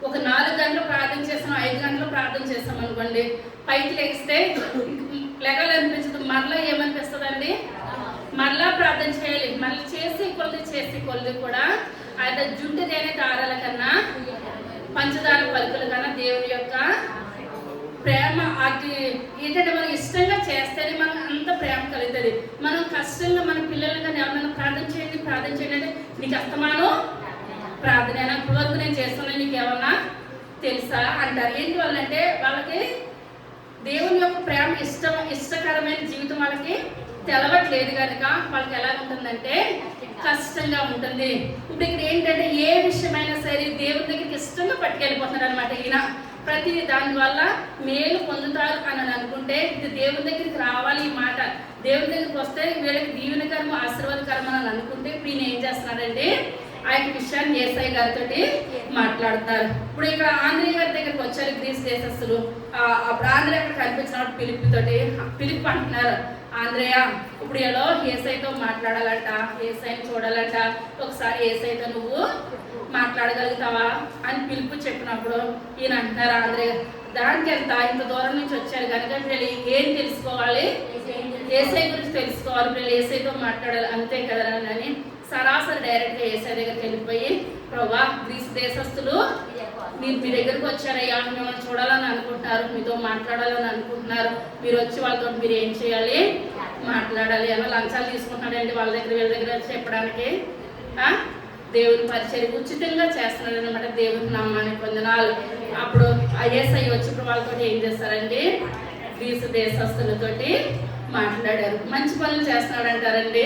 [SPEAKER 1] ఒక 4 గంటలు ప్రార్థన చేస్తాం, 5 గంటలు ప్రార్థన చేస్తాం అనుకోండి, పైకి లెగిస్తే లెగాలనిపించదు, మరలా ఏమనిపిస్తుందండి? మరలా ప్రార్థన చేయాలి. మళ్ళీ చేసి కొద్ది కూడా ఆయన జుంటు తేనె దారాల కన్నా పంచదార పలుకుల కన్నా దేవుని యొక్క ప్రేమ అది ఏంటంటే మనం ఇష్టంగా చేస్తేనే మనకు అంత ప్రేమ కలుగుతుంది. మనం కష్టంగా మన పిల్లలు కానీ ఎవరైనా ప్రార్థన చేయండి అంటే నీకు అస్తమానం ప్రార్థన ఇప్పుడు వరకు నేను చేస్తున్నాను నీకు ఏమన్నా తెలుసా అంటారు. ఎందువల్లంటే వాళ్ళకి దేవుని యొక్క ప్రేమ ఇష్టకరమైన జీవితం వాళ్ళకి తెలవట్లేదు కనుక వాళ్ళకి ఎలా ఉంటుందంటే కష్టంగా ఉంటుంది. ఇప్పుడు ఇక్కడ ఏంటంటే ఏ విషయమైనా సరే దేవుని దగ్గరికి ఇష్టంగా పట్టుకెళ్ళిపోతున్నారు అనమాట. ఈయన ప్రతి దానివల్ల మేలు పొందుతారు అని అనుకుంటే ఇది దేవుని దగ్గరికి రావాలి. ఈ మాట దేవుని దగ్గరికి వస్తే వీళ్ళకి దీవెనకరము ఆశీర్వాదకరం అని అనుకుంటే ఇప్పుడు ఈయన ఏం చేస్తున్నాడండి? ఆ యొక్క విషయాన్ని యేసయ్య గారితో మాట్లాడుతున్నారు. ఇప్పుడు ఇక్కడ ఆంద్రేయ గారి దగ్గరికి వచ్చారు గ్రీస్ దేశస్తులు. అప్పుడు ఆంద్రేయ అక్కడ కనిపించినప్పుడు పిలుపుతోటి పిలుపు అంటున్నారు, ఆంధ్రేయ ఇప్పుడు ఎలా ఏసైతో మాట్లాడాలంట, ఏసైని చూడాలంట, ఒకసారి ఏసైతో నువ్వు మాట్లాడగలుగుతావా అని పిలుపు చెప్పినప్పుడు ఈయన అంటున్నారు ఆంధ్రేయ దానికి ఎంత ఇంత దూరం నుంచి వచ్చారు కనుక వీళ్ళు ఏం తెలుసుకోవాలి, ఏసై గురించి తెలుసుకోవాలి, వీళ్ళు ఏసైతో మాట్లాడాలి అంతే కదా అని సరాసరి డైరెక్ట్గా ఏసై దగ్గరికి వెళ్ళిపోయి ప్రభా గ్రీసు దేశస్తులు మీరు మీ దగ్గరకు వచ్చారయ్యా, మిమ్మల్ని చూడాలని అనుకుంటున్నారు, మీతో మాట్లాడాలని అనుకుంటున్నారు, మీరు వచ్చి వాళ్ళతో మీరు ఏం చేయాలి, మాట్లాడాలి అన్న లంచాలు తీసుకుంటున్నాడండి వాళ్ళ దగ్గర వీళ్ళ దగ్గర చెప్పడానికి. దేవుని పరిచయం ఉచితంగా చేస్తున్నాడు అనమాట. దేవుని నామానికి వందనాలు. అప్పుడు ఏసై వచ్చినప్పుడు వాళ్ళతో ఏం చేస్తారండి, గ్రీసు దేశస్తులతోటి మాట్లాడారు. మంచి పనులు చేస్తున్నాడు అంటారండి,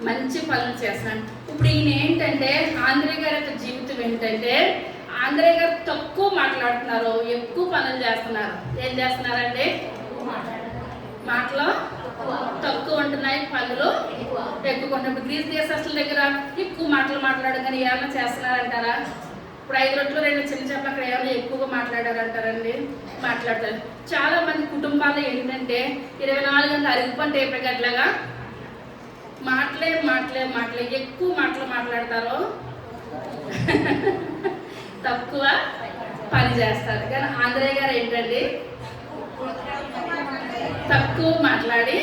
[SPEAKER 1] మంచి పనులు చేస్తున్నాడు. ఇప్పుడు ఈయన ఏంటంటే ఆంధ్రయ్య గారి యొక్క జీవితం ఏంటంటే ఆంధ్రయ్య గారు తక్కువ మాట్లాడుతున్నారు, ఎక్కువ పనులు చేస్తున్నారు. ఏం చేస్తున్నారండి, మాటలు తక్కువ ఉంటున్నాయి, పనులు ఎక్కువ ఉంటున్నాయి. గ్రీస్ దేశస్తుల దగ్గర ఎక్కువ మాటలు మాట్లాడగానే ఏమన్నా చేస్తున్నారంటారా? ఇప్పుడు 5 రొట్టెలు 2 చిన్న చేపలు అక్కడ ఏమైనా ఎక్కువగా మాట్లాడారంటారండి, మాట్లాడతారు. చాలా మంది కుటుంబాలు ఏంటంటే 24 గంటలు అరిగిపంట అయిపోయేట్లాగా మాటలే ఎక్కువ మాటలు మాట్లాడతారు, తక్కువ పని చేస్తారు. కానీ ఆంధ్రయ్య గారు ఏంటండి తక్కువ మాట్లాడి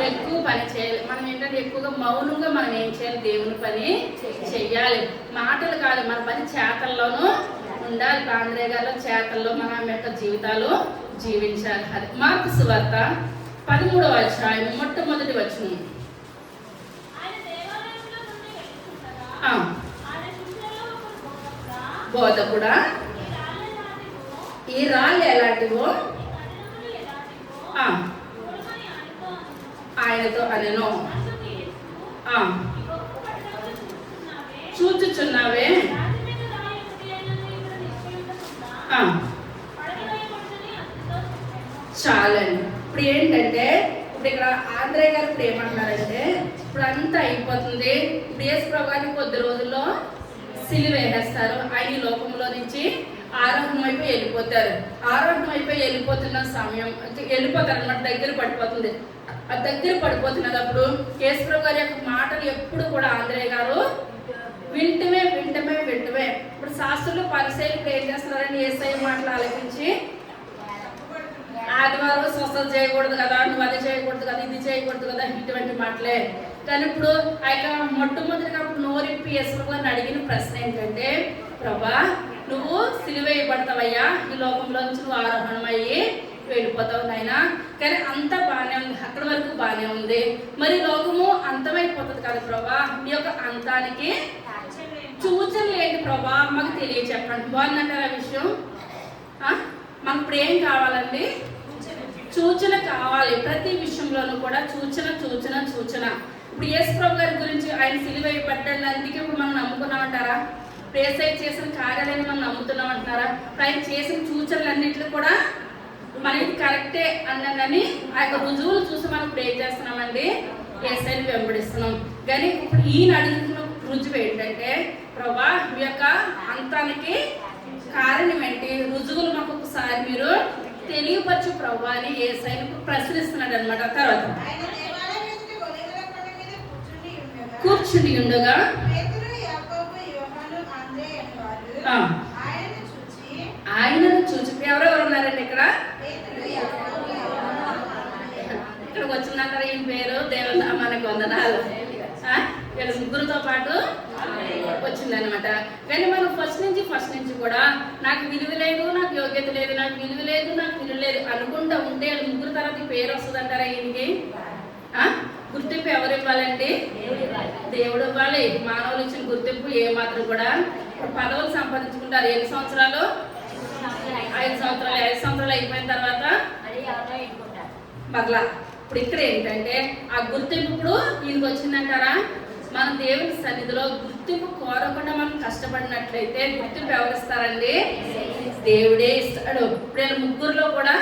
[SPEAKER 1] ఎక్కువ పని చేయాలి. మనం ఏంటంటే ఎక్కువగా మౌనంగా మనం ఏం చేయాలి, దేవుని పని చెయ్యాలి. మాటలు కాదు, మన పని చేతల్లోనూ ఉండాలి. ఆంధ్రయ్య గారిలో చేతల్లో మన యొక్క జీవితాలు జీవించాలి. అది మార్కు సువార్త 13వ అధ్యాయం మొట్టమొదటి వచనం. బోధకుడా ఈ రాళ్ళు ఎలాంటివో ఆయనతో అనెను, చూచుచున్నావే చాలండి. ఇప్పుడు ఏంటంటే ఇప్పుడు ఇక్కడ ఆంధ్రయ్య గారు ఇప్పుడు ఏమంటున్నారంటే ఇప్పుడు అంతా అయిపోతుంది, ఇప్పుడు యేసు ప్రభువుని కొద్ది రోజుల్లో సిలువ వేసేస్తారు, ఆయన ఈ లోకంలో నుంచి ఆరోహణం అయిపోయి వెళ్ళిపోతారు. ఆరోహణం అయిపోయి వెళ్ళిపోతున్న సమయం వెళ్ళిపోతారు అనమాట, దగ్గర పడిపోతుంది. ఆ దగ్గర పడిపోతున్నప్పుడు యేసు ప్రభు గారి యొక్క మాటలు ఎప్పుడు కూడా ఆంధ్రయ్య గారు వింటమే. ఇప్పుడు శాస్త్రులు పరిశీలి ఇప్పుడు ఏం చేస్తున్నారని యేసయ్య మాటలు ఆలకించి ఆదివారం స్వస్థత చేయకూడదు కదా, నువ్వు అది చేయకూడదు కదా, ఇది చేయకూడదు కదా, ఇటువంటి మాటలే. కానీ ఇప్పుడు ఆ యొక్క మొట్టమొదటిగా అప్పుడు నోరిప్పి యేసు ప్రభు గారిని అడిగిన ప్రశ్న ఏంటంటే ప్రభా నువ్వు సిలువ వేయబడతావయ్యా, ఈ లోకంలో నుంచి నువ్వు ఆరోహణమయ్యి వెళ్ళిపోతావు నాయనా. కానీ అంతా బాగానే ఉంది, అక్కడి వరకు బాగానే ఉంది, మరి లోకము అంతమైపోతుంది కదా ప్రభా, ఈ యొక్క అంతానికి సూచనలు ఏంటి ప్రభా మాకు తెలియచెప్పండి. బాగుందంటారు ఆ విషయం. మనకు ఇప్పుడు ఏం కావాలండి, సూచన కావాలి. ప్రతి విషయంలోనూ కూడా సూచన. ఇప్పుడు యేసు ప్రభు గారి గురించి ఆయన సిలువ వేయబడ్డానికి ఇప్పుడు మనం నమ్ముకున్నామంటారా? యేసయ్య చేసిన కార్యాలయాన్ని మనం నమ్ముతున్నాం అంటున్నారా? ఆయన చేసిన సూచనలన్నింటిలో కూడా మనకి కరెక్టే అన్నదని ఆ యొక్క రుజువులు చూసి మనం ఇప్పుడు ఏం చేస్తున్నామండి, యేసయ్యని వెంబడిస్తున్నాం. కానీ ఇప్పుడు ఈయన అడుగుతున్న రుజువు ఏంటంటే ప్రభా మీ యొక్క అంతానికి కారణం ఏంటి, రుజువులు మాకు ఒకసారి మీరు తెలియపరచు ప్రభు అని యేసయ్యని ప్రశ్నిస్తున్నాడు అనమాట. తర్వాత కూర్చుని ఉండగా ఆయనను చూచి ఎవరెవరు ఉన్నారండి ఇక్కడ ఇక్కడికి వచ్చిందంటారు ఈయన పేరు దేవనామానికి వందనాలు. వీళ్ళ ముగ్గురితో పాటు వచ్చిందనమాట. కానీ మనం ఫస్ట్ నుంచి కూడా నాకు విలువ లేదు, నాకు యోగ్యత లేదు, నాకు విలువ లేదు అనుకుంటా ఉంటే ముగ్గురు తర్వాత పేరు వస్తుంది అంటారా? ఈయనకి గుర్తింపు ఎవరు ఇవ్వాలండి? దేవుడు ఇవ్వాలి. మానవులు ఇచ్చిన గుర్తింపు ఏ మాత్రం కూడా పదవులు సంపాదించుకుంటారు. 7 సంవత్సరాలు 5 సంవత్సరాలు అయిపోయిన తర్వాత మరలా ఇప్పుడు ఇక్కడ ఏంటంటే ఆ గుర్తింపు ఇప్పుడు ఈయనకి వచ్చిందంటారా? మనం దేవుని సన్నిధిలో గుర్తింపు కోరకుండా మనం కష్టపడినట్లయితే గుర్తింపు ఎవరు ఇస్తారండి? దేవుడే ఇస్తాడు. ఇప్పుడు వీళ్ళ ముగ్గురులో కూడా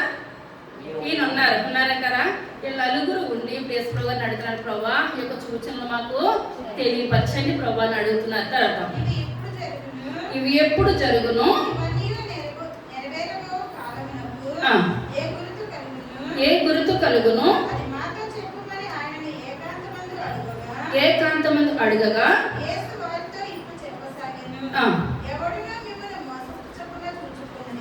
[SPEAKER 1] ఈయన ఉన్నారంటారా? వీళ్ళు నలుగురు ఉండి యేసు ప్రభు గారిని అడుగుతున్నారు, ప్రభా ఈ యొక్క సూచనలు మాకు తెలియపరచండి ప్రభు అని అడుగుతున్నారు. తర్వాత ఇవి ఎప్పుడు జరుగును, ఏ గుర్తు కలుగును ఏకాంతమందు అడగగా
[SPEAKER 2] యేసు వారితో ఇప్పుడు చెప్పసాగెను.
[SPEAKER 1] ఆ.
[SPEAKER 2] ఎవడునూ మిమ్మల్ని మోసపుచ్చకుండా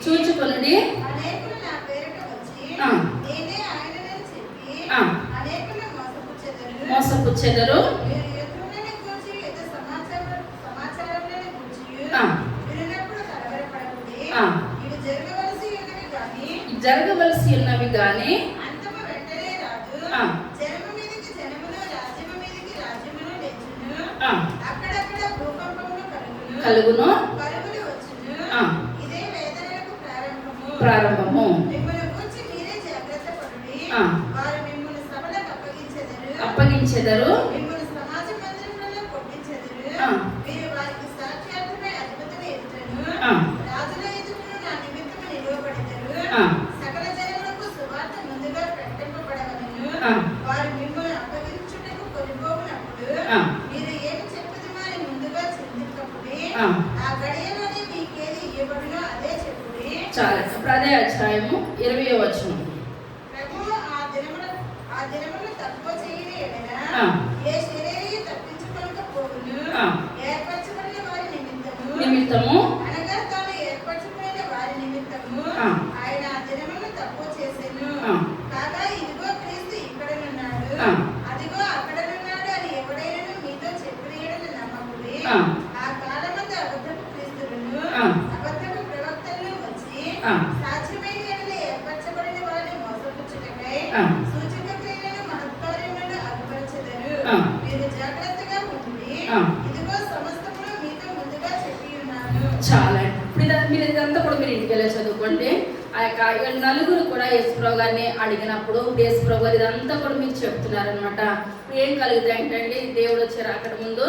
[SPEAKER 1] చూచుకొనుడి.
[SPEAKER 2] అనేకులు నా పేరిట వచ్చి
[SPEAKER 1] ఆ.
[SPEAKER 2] నేనే ఆయననని చెప్పి
[SPEAKER 1] ఆ.
[SPEAKER 2] అనేకులను మోసపుచ్చెదరు.
[SPEAKER 1] మోసపుచ్చెదరు.
[SPEAKER 2] మీరు ఎదురునని గూర్చి ఎదురు సమాచారములను గూర్చియు
[SPEAKER 1] ఆ.
[SPEAKER 2] వినినప్పుడు కలవరపడకుడి.
[SPEAKER 1] ఆ.
[SPEAKER 2] ఇవి జరగవలసి ఉన్నవి గాని
[SPEAKER 1] జరగవలసి ఉన్నవి గాని
[SPEAKER 2] అంతము వెంటనే రాదు.
[SPEAKER 1] ఆ.
[SPEAKER 2] జనము మీదకి జనమును, రాజ్యము మీదకి రాజ్యమును లేచును.
[SPEAKER 1] ఆ.
[SPEAKER 2] అక్కడక్కడ భూకంపములు కలుగును.
[SPEAKER 1] కలుగును.
[SPEAKER 2] కరువులు వచ్చును.
[SPEAKER 1] ఆ.
[SPEAKER 2] ఇదే వేదనలకు ప్రారంభము.
[SPEAKER 1] ప్రారంభము.
[SPEAKER 2] మిమ్మల్ని గూర్చి మీరే జాగ్రత్త పడుడి.
[SPEAKER 1] ఆ.
[SPEAKER 2] వారు మిమ్మల్ని సభలకు అప్పగించెదరు.
[SPEAKER 1] అప్పగించెదరు.
[SPEAKER 2] మిమ్మల్ని సమాజ మందిరములలో కొట్టించెదరు.
[SPEAKER 1] ఆ.
[SPEAKER 2] మీరు వారికి సాక్షాత్తుమై అధిపతుల ఎదుటను
[SPEAKER 1] ఆ.
[SPEAKER 2] రాజుల ఎదుటను నా నిమిత్తము నిలువబడెదరు.
[SPEAKER 1] ఆ.
[SPEAKER 2] సకల జనములకు సువార్త ముందుగా ప్రకటింపబడవలెను.
[SPEAKER 1] ఆ.
[SPEAKER 2] వారు మిమ్మల్ని అప్పగించుటకు కొనిపోవునప్పుడు
[SPEAKER 1] ఆ.
[SPEAKER 2] మీరు ఏమి చెప్పుదుమో అని ముందుగా చింతింపకుడి.
[SPEAKER 1] ఆ.
[SPEAKER 2] ఆ గడియలోనే మీకేది ఇయ్యబడునో అదే చెప్పుడి.
[SPEAKER 1] చాలా. ఇప్పుడు అదే అధ్యాయము 20వ వచనం.
[SPEAKER 2] ప్రభువు ఆ దినములు తక్కువ చేయని ఎడల
[SPEAKER 1] ఆ.
[SPEAKER 2] ఏ శరీరము తప్పించుకొనకపోవును.
[SPEAKER 1] ఆ.
[SPEAKER 2] ఏర్పరచబడిన వారి
[SPEAKER 1] నిమిత్తము
[SPEAKER 2] అనగా తాను ఏర్పరచబడిన వారి నిమిత్తము
[SPEAKER 1] ఆ.
[SPEAKER 2] ఆయన ఆ దినములను తక్కువ చేసెను.
[SPEAKER 1] ఆ.
[SPEAKER 2] కాగా ఇదిగో క్రీస్తు ఇక్కడనున్నాడు,
[SPEAKER 1] ఆ.
[SPEAKER 2] అదిగో అక్కడనున్నాడు అని ఎవడైనా మీతో చెప్పిన యెడల నమ్మకుడి.
[SPEAKER 1] ఆ.
[SPEAKER 2] ఆ కాలమందు అబద్ధపు క్రీస్తులను
[SPEAKER 1] ఆ.
[SPEAKER 2] అబద్ధపు ప్రవక్తలను వచ్చి
[SPEAKER 1] ఆ.
[SPEAKER 2] సాధ్యమైన యెడల ఏర్పరచబడిన వారిని మోసపుచ్చుటకై
[SPEAKER 1] ఆ.
[SPEAKER 2] సూచక క్రియలను మహత్కార్యములను అగుపరచెదరు.
[SPEAKER 1] ఆ.
[SPEAKER 2] మీరు జాగ్రత్తగా ఉండి
[SPEAKER 1] ఆ.
[SPEAKER 2] ఇదిగో సమస్తమును మీతో ముందుగా చెప్పి ఉన్నాను.
[SPEAKER 1] చాలా. ఇప్పుడు మీరు ఇదంతా కూడా మీరు ఇంటికి వెళ్ళి చదువుకోండి. ఆ యొక్క నలుగురు కూడా యేసుప్రభు గారిని అడిగినప్పుడు యేసుప్రభు గారు ఇదంతా కూడా మీకు చెప్తున్నారనమాట. ఏం కలుగుతాయి ఏంటంటే దేవుడు వచ్చారు అక్కడ ముందు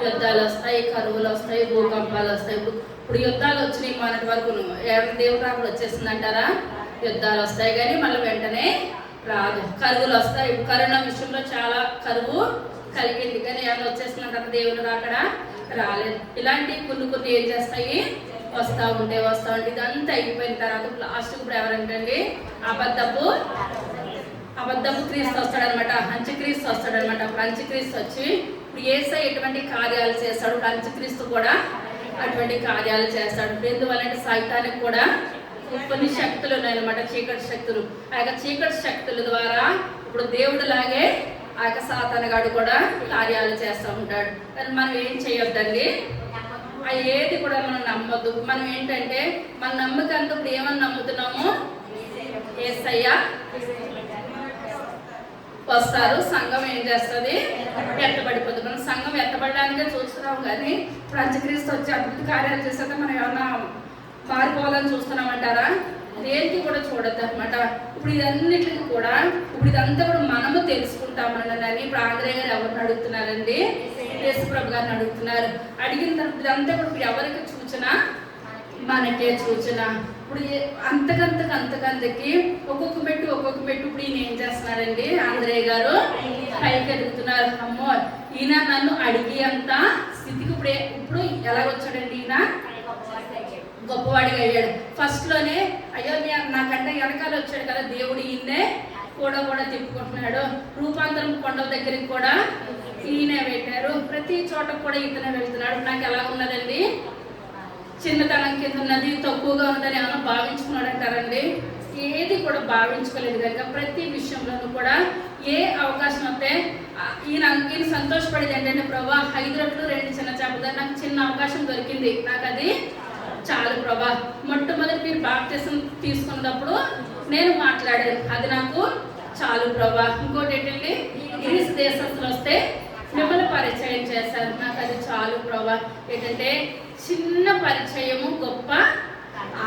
[SPEAKER 1] యుద్ధాలు వస్తాయి, కరువులు వస్తాయి, భూకంపాలు వస్తాయి. ఇప్పుడు యుద్ధాలు వచ్చినాయి మొన్నటి వరకు. దేవుడు అక్కడ వచ్చేసింది అంటారా? యుద్ధాలు వస్తాయి కానీ మళ్ళీ వెంటనే రాదు. కరువులు వస్తాయి. కరోనా విషయంలో చాలా కరువు కలిగింది కానీ ఏమైనా వచ్చేసిందంటారా? దేవుడు అక్కడ రాలేదు. ఇలాంటి కొన్ని ఏం చేస్తాయి, వస్తూ ఉంటే ఇదంతా అయిపోయిన తర్వాత లాస్ట్ ఇప్పుడు ఎవరంటండి అబద్ధపు క్రీస్తు వస్తాడనమాట. అంత్యక్రీస్తు వస్తాడనమాట. అప్పుడు అంత్యక్రీస్తు వచ్చి ఇప్పుడు యేసయ్య ఎటువంటి కార్యాలు చేస్తాడు, ఇప్పుడు అంత్యక్రీస్తు కూడా అటువంటి కార్యాలు చేస్తాడు. ఎందువల్లంటే సైతానికి కూడా కొన్ని శక్తులు ఉన్నాయన్నమాట, చీకటి శక్తులు. ఆ యొక్క చీకటి శక్తుల ద్వారా ఇప్పుడు దేవుడు లాగే ఆ యొక్క సాతానుగాడు కూడా కార్యాలు చేస్తూ ఉంటాడు. కానీ మనం ఏం చేయొద్దండి, అది ఏది కూడా మనం నమ్మొద్దు. మనం ఏంటంటే మన నమ్మకంతో ఇప్పుడు ఏమని నమ్ముతున్నాము? యేసయ్య వస్తారు, సంఘం ఏం చేస్తుంది, ఎత్తబడిపోతుంది. మనం సంఘం ఎత్తబడడానికే చూస్తున్నాం కానీ ఇప్పుడు అంత్యక్రీస్తు వచ్చి అద్భుత కార్యాలు చేస్తే మనం ఏమన్నా మారిపోవాలని చూస్తున్నామంటారా? దేనికి కూడా చూడద్దు అనమాట. ఇప్పుడు ఇదన్నిటికి కూడా ఇప్పుడు ఇదంతా కూడా మనము తెలుసుకుంటామని ఇప్పుడు ఆంధ్రయ్య గారు ఎవరిని అడుగుతున్నారండి? యేసుప్రభు గారిని అడుగుతున్నారు. అడిగిన తర్వాత ఇదంతా కూడా ఎవరికి సూచన? మనకే సూచన. ఇప్పుడు అంతకంతకి ఒక్కొక్క మెట్టు ఇప్పుడు ఈయన ఏం చేస్తున్నారండి? ఆంధ్రయ్య గారు పైకి ఎదుగుతున్నారు. అమ్మో, ఈయన నన్ను అడిగి అంత స్థితికి ఇప్పుడు ఎలాగొచ్చాడండి? ఈయన గొప్పవాడిగా అయ్యాడు. ఫస్ట్లోనే అయ్యో నాకంటే వెనకాల వచ్చాడు కదా దేవుడు, ఈయన్నే కూడా తిప్పుకుంటున్నాడు. రూపాంతరం కొండ దగ్గరికి కూడా ఈయనే పెట్టారు. ప్రతి చోట కూడా ఇతనే వెళ్తున్నాడు. నాకు ఎలా ఉన్నదండి? చిన్నతనం కింద ఉన్నది, తక్కువగా ఉన్నదని ఏమైనా భావించుకున్నాడు అంటారండి? ఏది కూడా భావించుకోలేదు కనుక ప్రతి విషయంలోనూ కూడా ఏ అవకాశం వస్తే ఈయన సంతోషపడేది ఏంటంటే, ప్రభా 5 రొట్టెలు 2 చిన్న చేపలు, నాకు చిన్న అవకాశం దొరికింది, నాకు అది చాలు ప్రభా. మొట్టమొదటి మీరు బాప్తిసం తీసుకున్నప్పుడు నేను మాట్లాడాను, అది నాకు చాలు ప్రభా. ఇంకోటి ఏంటంటే, గ్రీస్ దేశస్తులు వస్తే మిమ్మల్ని పరిచయం చేశారు, నాకు అది చాలు ప్రభా. ఏంటంటే చిన్న పరిచయము గొప్ప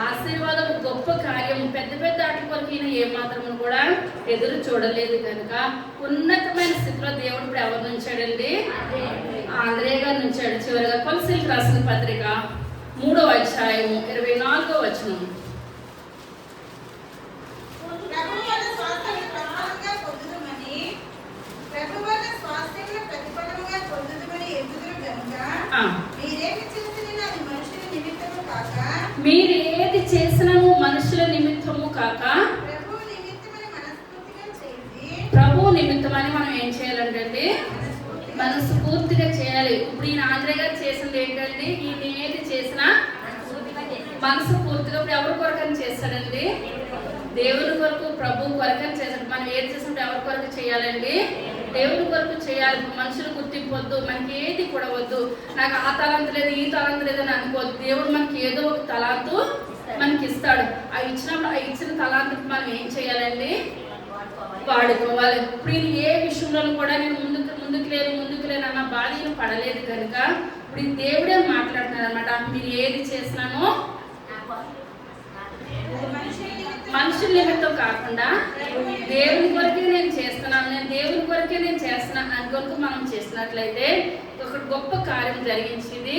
[SPEAKER 1] ఆశీర్వాదం, గొప్ప కార్యము. పెద్ద ఆటల కొరకు ఈయన ఏమాత్రం కూడా ఎదురు చూడలేదు కనుక ఉన్నతమైన స్థితిలో దేవుడు ఇప్పుడు ఎవరు నుంచాడండి? ఆంధ్రయ్య గారు నుంచాడు. చివరిగా కొలసీలకు రాసిన పత్రిక 3వ అధ్యాయము 24వ వచనం. మీరు ఏది చేసినను మనుషుల నిమిత్తము కాక ప్రభు నిమిత్తమని మనం ఏం చేయాలంటే మనసు పూర్తిగా చేయాలి. ఇప్పుడు ఈయన ఆంధ్రయ్య గారు చేసింది ఏంటండి, ఈయన ఏది చేసినా మనసు పూర్తిగా. ఇప్పుడు ఎవరి కొరకని చేస్తాడండి, దేవుని కొరకు, ప్రభు కొరకని చేస్తాడు. మనం ఏది చేసినప్పుడు ఎవరి కొరకు చేయాలండి, దేవుని కొరకు చేయాలి. మనుషులు గుర్తింపొద్దు, మనకి ఏది కూడా వద్దు. నాకు ఆ తలాంతు లేదు, ఈ తలాంతు లేదు అని అనుకోవద్దు. దేవుడు మనకి ఏదో ఒక తలాంతు మనకి ఇస్తాడు. ఆ ఇచ్చిన తలాంతుకి మనం ఏం చేయాలండి, వాడుకోవాలి. ఇప్పుడు ఏ విషయంలో కూడా నేను ముందుకు లేను అన్న బాధ పడలేదు కనుక ఇప్పుడు దేవుడే మాట్లాడుతున్నాడు అనమాట. మీరు ఏది చేసినానో మనుషుల నిమిత్తం కాకుండా దేవుని కొరకే నేను చేస్తున్నాను, దేవుని కొరకే నేను చేస్తున్నాను అని కొరకు మనం చేసినట్లయితే ఒక గొప్ప కార్యం జరిగించింది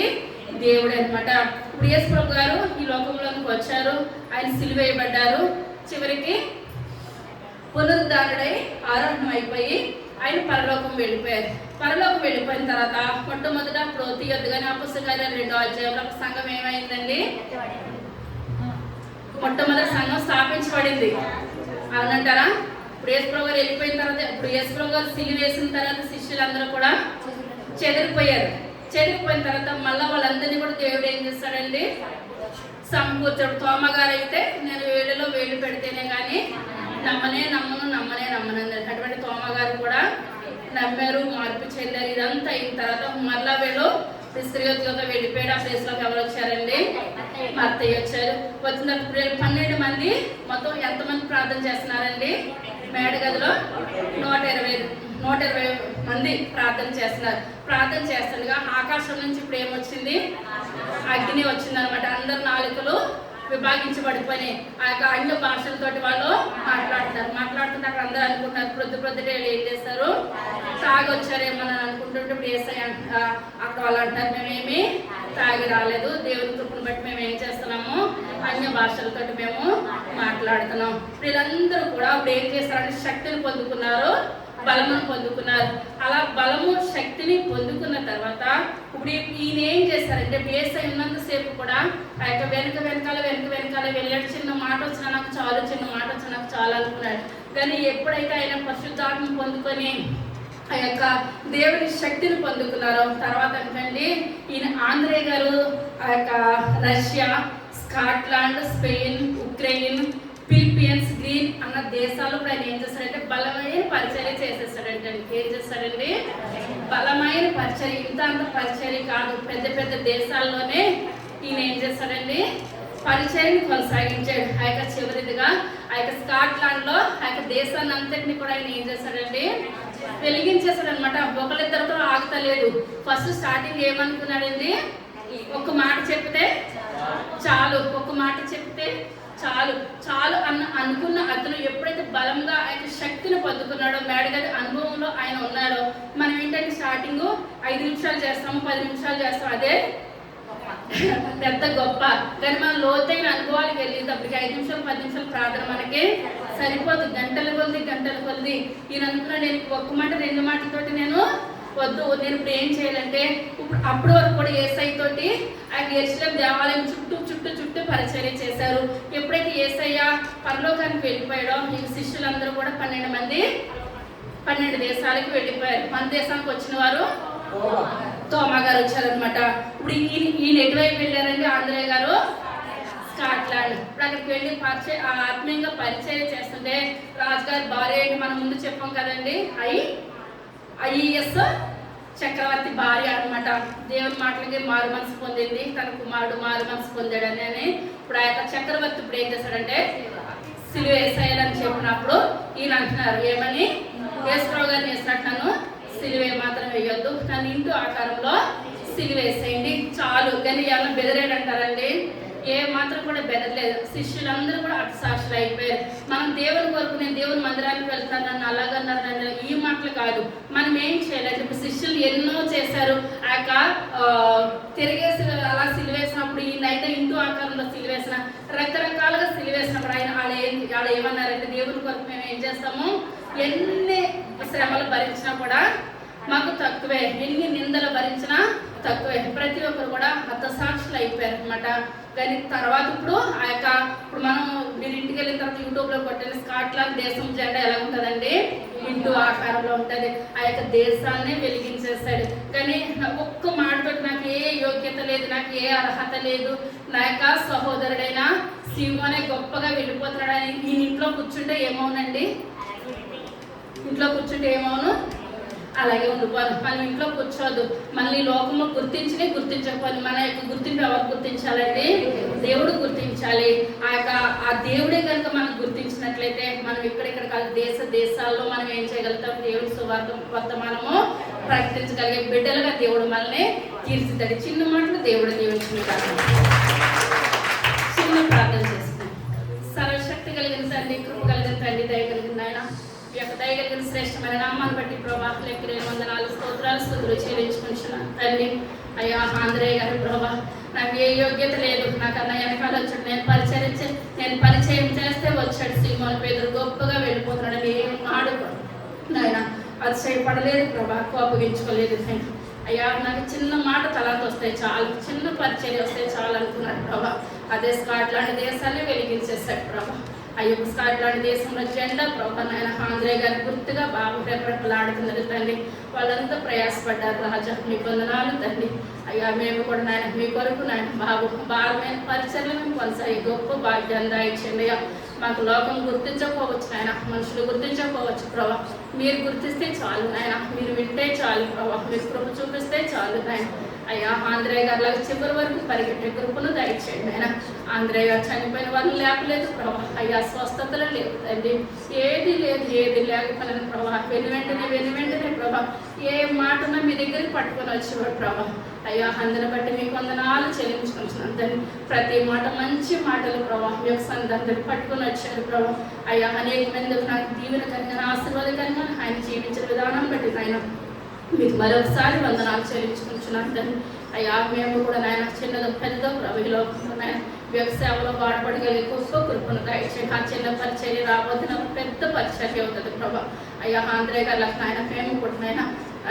[SPEAKER 1] దేవుడు అనమాట. ఇప్పుడు యేసు ప్రభు గారు ఈ లోకంలోకి వచ్చారు, ఆయన సిలువేయబడ్డారు, చివరికి పునరుద్ధారుడై ఆరోహణం అయిపోయి ఆయన పరలోకం వెళ్ళిపోయారు. పరలోకం వెళ్ళిపోయిన తర్వాత మొట్టమొదట ఇప్పుడు తీయొద్దుగానే అపొస్తలుల కార్యాలు 2వ అధ్యాయంలో సంఘం ఏమైందండి, మొట్టమొదటి సంఘం స్థాపించబడింది. అవునంటారా? ఇప్పుడు యేసుప్రభు గారు వెళ్ళిపోయిన తర్వాత, ఇప్పుడు యేసుప్రభు గారు సిలువ వేసిన తర్వాత శిష్యులందరూ కూడా చెదిరిపోయారు. చెదిరిపోయిన తర్వాత మళ్ళీ వాళ్ళందరినీ కూడా దేవుడు ఏం చేస్తాడండి, సమకూర్చాడు. తోమ గారు అయితే నేను వేడిలో వేడి పెడితేనే కానీ నమ్మను అటువంటి తోమ గారు కూడా నమ్మారు, మార్పు చెందారు. ఇదంతా అయిన తర్వాత మళ్ళా వీళ్ళు ఇస్కరియోతులతో వెళ్ళిపోయాడు. ఆ ప్లేస్లోకి ఎవరు వచ్చారండి, మత్తయి వచ్చారు. వచ్చిన తర్వాత 12 మంది మొత్తం ఎంతమంది ప్రార్థన చేస్తున్నారండి, మేడగదిలో 120 మంది ప్రార్థన చేస్తున్నారు. ప్రార్థన చేస్తుండగా ఆకాశం నుంచి ఇప్పుడు ఏమొచ్చింది, అగ్ని వచ్చింది అనమాట. అందరు నాలుకలు విభాగించబడిపోయి ఆ యొక్క అన్య భాషలతోటి వాళ్ళు మాట్లాడుతుంటే అక్కడ అందరూ అనుకుంటున్నారు ప్రొద్దుటే ఏం చేస్తారు, తాగొచ్చారేమని అనుకుంటుంటే ఇప్పుడు ఏసై అక్కడ వాళ్ళు అంటారు, మేమేమి తాగి రాలేదు, దేవుని కృపను బట్టి మేము ఏం చేస్తున్నాము, అన్య భాషలతోటి మేము మాట్లాడుతున్నాం. వీళ్ళందరూ కూడా ఇప్పుడు ఏం చేస్తారంటే శక్తిని పొందుకున్నారు, బలమును పొందుకున్నారు. అలా బలము శక్తిని పొందుకున్న తర్వాత ఇప్పుడు ఈయన ఏం చేస్తారంటే యేసయ్య ఉన్నంతసేపు కూడా ఆ యొక్క వెనకాల వెళ్ళాడు. చిన్న మాట వచ్చినా నాకు చాలు అనుకున్నాడు. కానీ ఎప్పుడైతే ఆయన పరిశుద్ధాత్మ పొందుకొని ఆ యొక్క దేవుని శక్తిని పొందుకున్నారో తర్వాత ఏంటండి, ఈయన ఆంధ్రయ్య గారు ఆ యొక్క Russia, Scotland, Spain, Ukraine, Philippians, green అన్న దేశాలు కూడా ఆయన ఏం చేస్తాడంటే బలమైన పరిచర్య చేసేస్తాడంటే. ఏం చేస్తాడండి, బలమైన పరిచర్య. అంత పరిచర్య కాదు, పెద్ద దేశాల్లోనే ఈయన ఏం చేస్తాడండి, పరిచర్యని కొనసాగించాడు. ఆ యొక్క చివరిదిగా ఆ యొక్క స్కాట్లాండ్ లో ఆ యొక్క దేశాన్ని అంతటిని కూడా ఆయన ఏం చేస్తాడండి, వెలిగించేస్తాడు అనమాట. ఒకరిద్దరితో ఆగుతలేదు. ఫస్ట్ స్టార్టింగ్ ఏమనుకున్నాడండి, ఒక మాట చెప్తే చాలు అనుకున్న అతను ఎప్పుడైతే బలంగా ఆయన శక్తిని పొందుకున్నాడో, మేడగది అనుభవంలో ఆయన ఉన్నాడో, మనం ఏంటంటే స్టార్టింగ్ 5 నిమిషాలు చేస్తాము, 10 నిమిషాలు చేస్తాం, అదే పెద్ద గొప్ప. కానీ మనం లోతైన అనుభవాలకు వెళ్ళేటప్పటికి 5 నిమిషాలు 10 నిమిషాలు ప్రార్థన మనకి సరిపోదు. గంటల కొద్ది ఈయన అనుకున్నాడు, నేను ఒక్క మాట 2 మాటలతోటి నేను వద్దు, నేను ఇప్పుడు ఏం చేయాలంటే అప్పటి వరకు కూడా యేసయ్య తోటి ఆయన యెరూషలేము దేవాలయం చుట్టూ పరిచర్య చేశారు. ఎప్పుడైతే యేసయ్య పరలోకానికి వెళ్ళిపోయాడో ఈ శిష్యులందరూ కూడా 12 దేశాలకు వెళ్ళిపోయారు. మన దేశానికి వచ్చిన వారు తోమా గారు వచ్చారనమాట. ఇప్పుడు ఈయన ఎటువైపు వెళ్ళారండి, ఆంధ్రయ్య గారు స్కాట్లాండ్. ఇప్పుడు అక్కడికి వెళ్ళి ఆత్మీయంగా పరిచయం చేస్తుంటే రాజుగారి భార్య ఏంటి మనం ముందు చెప్పాం కదండి, ఐఎస్ చక్రవర్తి భార్య అనమాట. దేవుని మాటలకి మారు మనసు పొందింది, తన కుమారుడు మారు మనసు పొందాడని. ఇప్పుడు ఆ యొక్క చక్రవర్తి ఇప్పుడు ఏం చేస్తాడంటే సిలువ వేసేయాలని చెప్పినప్పుడు ఈయన అంటున్నారు, ఏమని, యేసుప్రభు గారిని వేసినట్టు సిలువ మాత్రం వేయొద్దు, నన్ను ఇంటూ ఆకారంలో సిలువ వేసేయండి చాలు. కానీ ఏమన్నా బెదిరేడంటారండి, ఏ మాత్రం కూడా బెదరలేదు. శిష్యులందరూ కూడా అర్థసాక్షులు అయిపోయారు. మనం దేవుని కొరకు నేను దేవుని మందిరానికి వెళ్తాను నన్ను అలాగన్నారు ఈ మాటలు కాదు. మనం ఏం చేయాలి, ఇప్పుడు శిష్యులు ఎన్నో చేశారు. ఆ యొక్క తిరిగేసి అలా సిలివేసినప్పుడు ఈయనైతే ఇంటూ ఆకారంలో సిలివేసిన రకరకాలుగా సిలివేసినప్పుడు వాళ్ళు ఏమన్నారంటే, దేవుని కొరకు మేము ఏం చేస్తాము, ఎన్ని శ్రమలు భరించినా కూడా మాకు తక్కువే, ఎన్ని నిందలు భరించినా తక్కువే. ప్రతి ఒక్కరు కూడా హతసాక్షులు అయిపోయారు అనమాట. కానీ తర్వాత ఇప్పుడు మనం మీరు ఇంటికి వెళ్ళిన తర్వాత యూట్యూబ్లో కొట్టిన స్కాట్లాండ్ దేశం జెండా ఎలా ఉంటుందండి? ఇంటూ ఆకారంలో ఉంటుంది. ఆ యొక్క దేశాన్ని వెలిగించేస్తాడు. కానీ ఒక్క మాటతో నాకు ఏ యోగ్యత లేదు, నాకు ఏ అర్హత లేదు, నా యొక్క సహోదరుడైన సీమోనే గొప్పగా వెళ్ళిపోతున్నాడని ఈయన ఇంట్లో కూర్చుంటే ఏమవునండి? ఇంట్లో కూర్చుంటే ఏమవును? అలాగే ఉండిపోను. మనం ఇంట్లో కూర్చోదు. మళ్ళీ లోకంలో గుర్తించకపోయి మన యొక్క గుర్తింపు ఎవరు గుర్తించాలండి? దేవుడు గుర్తించాలి. ఆ దేవుడే కనుక మనం గుర్తించినట్లయితే మనం ఇక్కడ కాదు, దేశాల్లో మనం ఏం చేయగలుగుతాం? దేవుడి వర్తమానము ప్రకటించగలిగే బిడ్డలుగా దేవుడు మనల్ని తీర్చిదిద్దాడు. చిన్న మాటలు దేవుడు దీవించుకుంటాడు. చిన్న ప్రార్థన చేస్తున్నాం. సర్వశక్తి కలిగిన తండ్రి, కృప కలిగిన తండ్రి, దయ కలిగిన ఆయన, ఈ యొక్క దయ కలిగిన శ్రేష్టమైన నామాన్ని బట్టి ప్రభా లెక్కలేని వందనాలు స్తోత్రాలు చెల్లించుకుంటున్నాను తండ్రి. అయ్యా ఆంధ్రయ్య గారు ప్రభా, నాకు ఏ యోగ్యత లేదు, నాకు అన్న వెనకాల వచ్చాడు, నేను పరిచయం చేస్తే వచ్చాడు సీమోన్ పేదరు గొప్పగా వెళ్ళిపోతున్నాడు అని ఏం ఆడుకో నాయన అతిశయపడలేదు ప్రభా, కోపగించుకోలేదు. అయ్యా నాకు చిన్న మాట తలాంత వస్తే చాలు, చిన్న పరిచయం వస్తే చాలు అనుకున్నాడు ప్రభా. అదే స్కాట్లాండ్ దేశాన్ని వెలిగించేస్తాడు ప్రభా. అయ్యో స్కాట్లాండ్ దేశంలో జెండా ప్రభా నాయన ఆంధ్రయ్య గారి గుర్తుగా బాబు రెపరెపలాడుతున్నది తండ్రి. వాళ్ళంతా ప్రయాసపడ్డారు రాజా, మీ వందనాలు తండ్రి. అయ్యా మేము కూడా నాయన మీ కొరకు నాయన బాబు భారమైన పరిచయలు మేము కొనసాగి గొప్ప భాగ్యాన్ని దాయించండి. అయ్యా మాకు లోకం గుర్తించకపోవచ్చు నాయన, మనుషులు గుర్తించకపోవచ్చు ప్రభా, మీరు గుర్తిస్తే చాలు నాయన, మీరు వింటే చాలు ప్రభా, మీరు కృప చూపిస్తే చాలు నాయన. అయ్యా ఆంధ్రయ్య గారిలాగా చివరి వరకు పరిగెట్టే కృపను దయచేయండి ఆయన. ఆంధ్రయ్య గారు చనిపోయిన వాళ్ళు లేపలేదు ప్రభా. అయ్యా స్వస్థతలు లేవు తండ్రి, ఏది లేకపోయిన ప్రభా, వెను వెంటనే ప్రభా ఏ మాటన మీ దగ్గరికి పట్టుకొని వచ్చేవాడు ప్రభా. అయ్యా అందుని బట్టి మీకు వందనాలు చెల్లించుకుంటున్నాను తండ్రి. ప్రతి మాట మంచి మాటలు ప్రభా మీ యొక్క సందర్భం పట్టుకొని వచ్చారు ప్రభా. అయ్యా అనేక మంది నాకు దీవెనకరంగా ఆశీర్వాదకరంగా ఆయన జీవించిన విధానం బట్టి ఆయన మీకు మరొకసారి వందనాలు చెల్లించుకుంటున్నాను తండ్రి. అయ్యా మేము కూడా నాయన చిన్నదో పెద్ద ప్రభులో నాయన వ్యవసాయంలో బాధపడగలిగే గొప్ప కృపను దయచేయండి. ఆ చిన్న పరిచర్య రాబోతున్న పెద్ద పరిచర్య అవుతుంది ప్రభా. అయ్యా ఆంధ్రయ్య గారికి నాయన మేము కూడా నాయన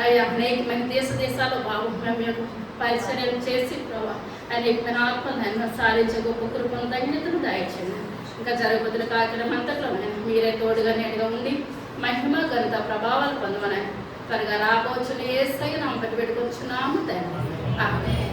[SPEAKER 1] అయ్యా అనేక మంది దేశాల్లో బాబు మేము యొక్క పరిచర్యలు చేసి ప్రభా అనేకమైన ఆత్మను సాధించే గొప్ప కృపను ధన్యతను దయచేయండి. ఇంకా జరగబోతున్న కార్యక్రమం అంతట్లో మీరే తోడుగా నేడుగా ఉండి మహిమ ఘనత ప్రభావాలు పొందమని త్వరగా రాబోచుని యేసయ్య నామమున పెట్టుకొనుచున్నాము తండ్రి. ఆమేన్.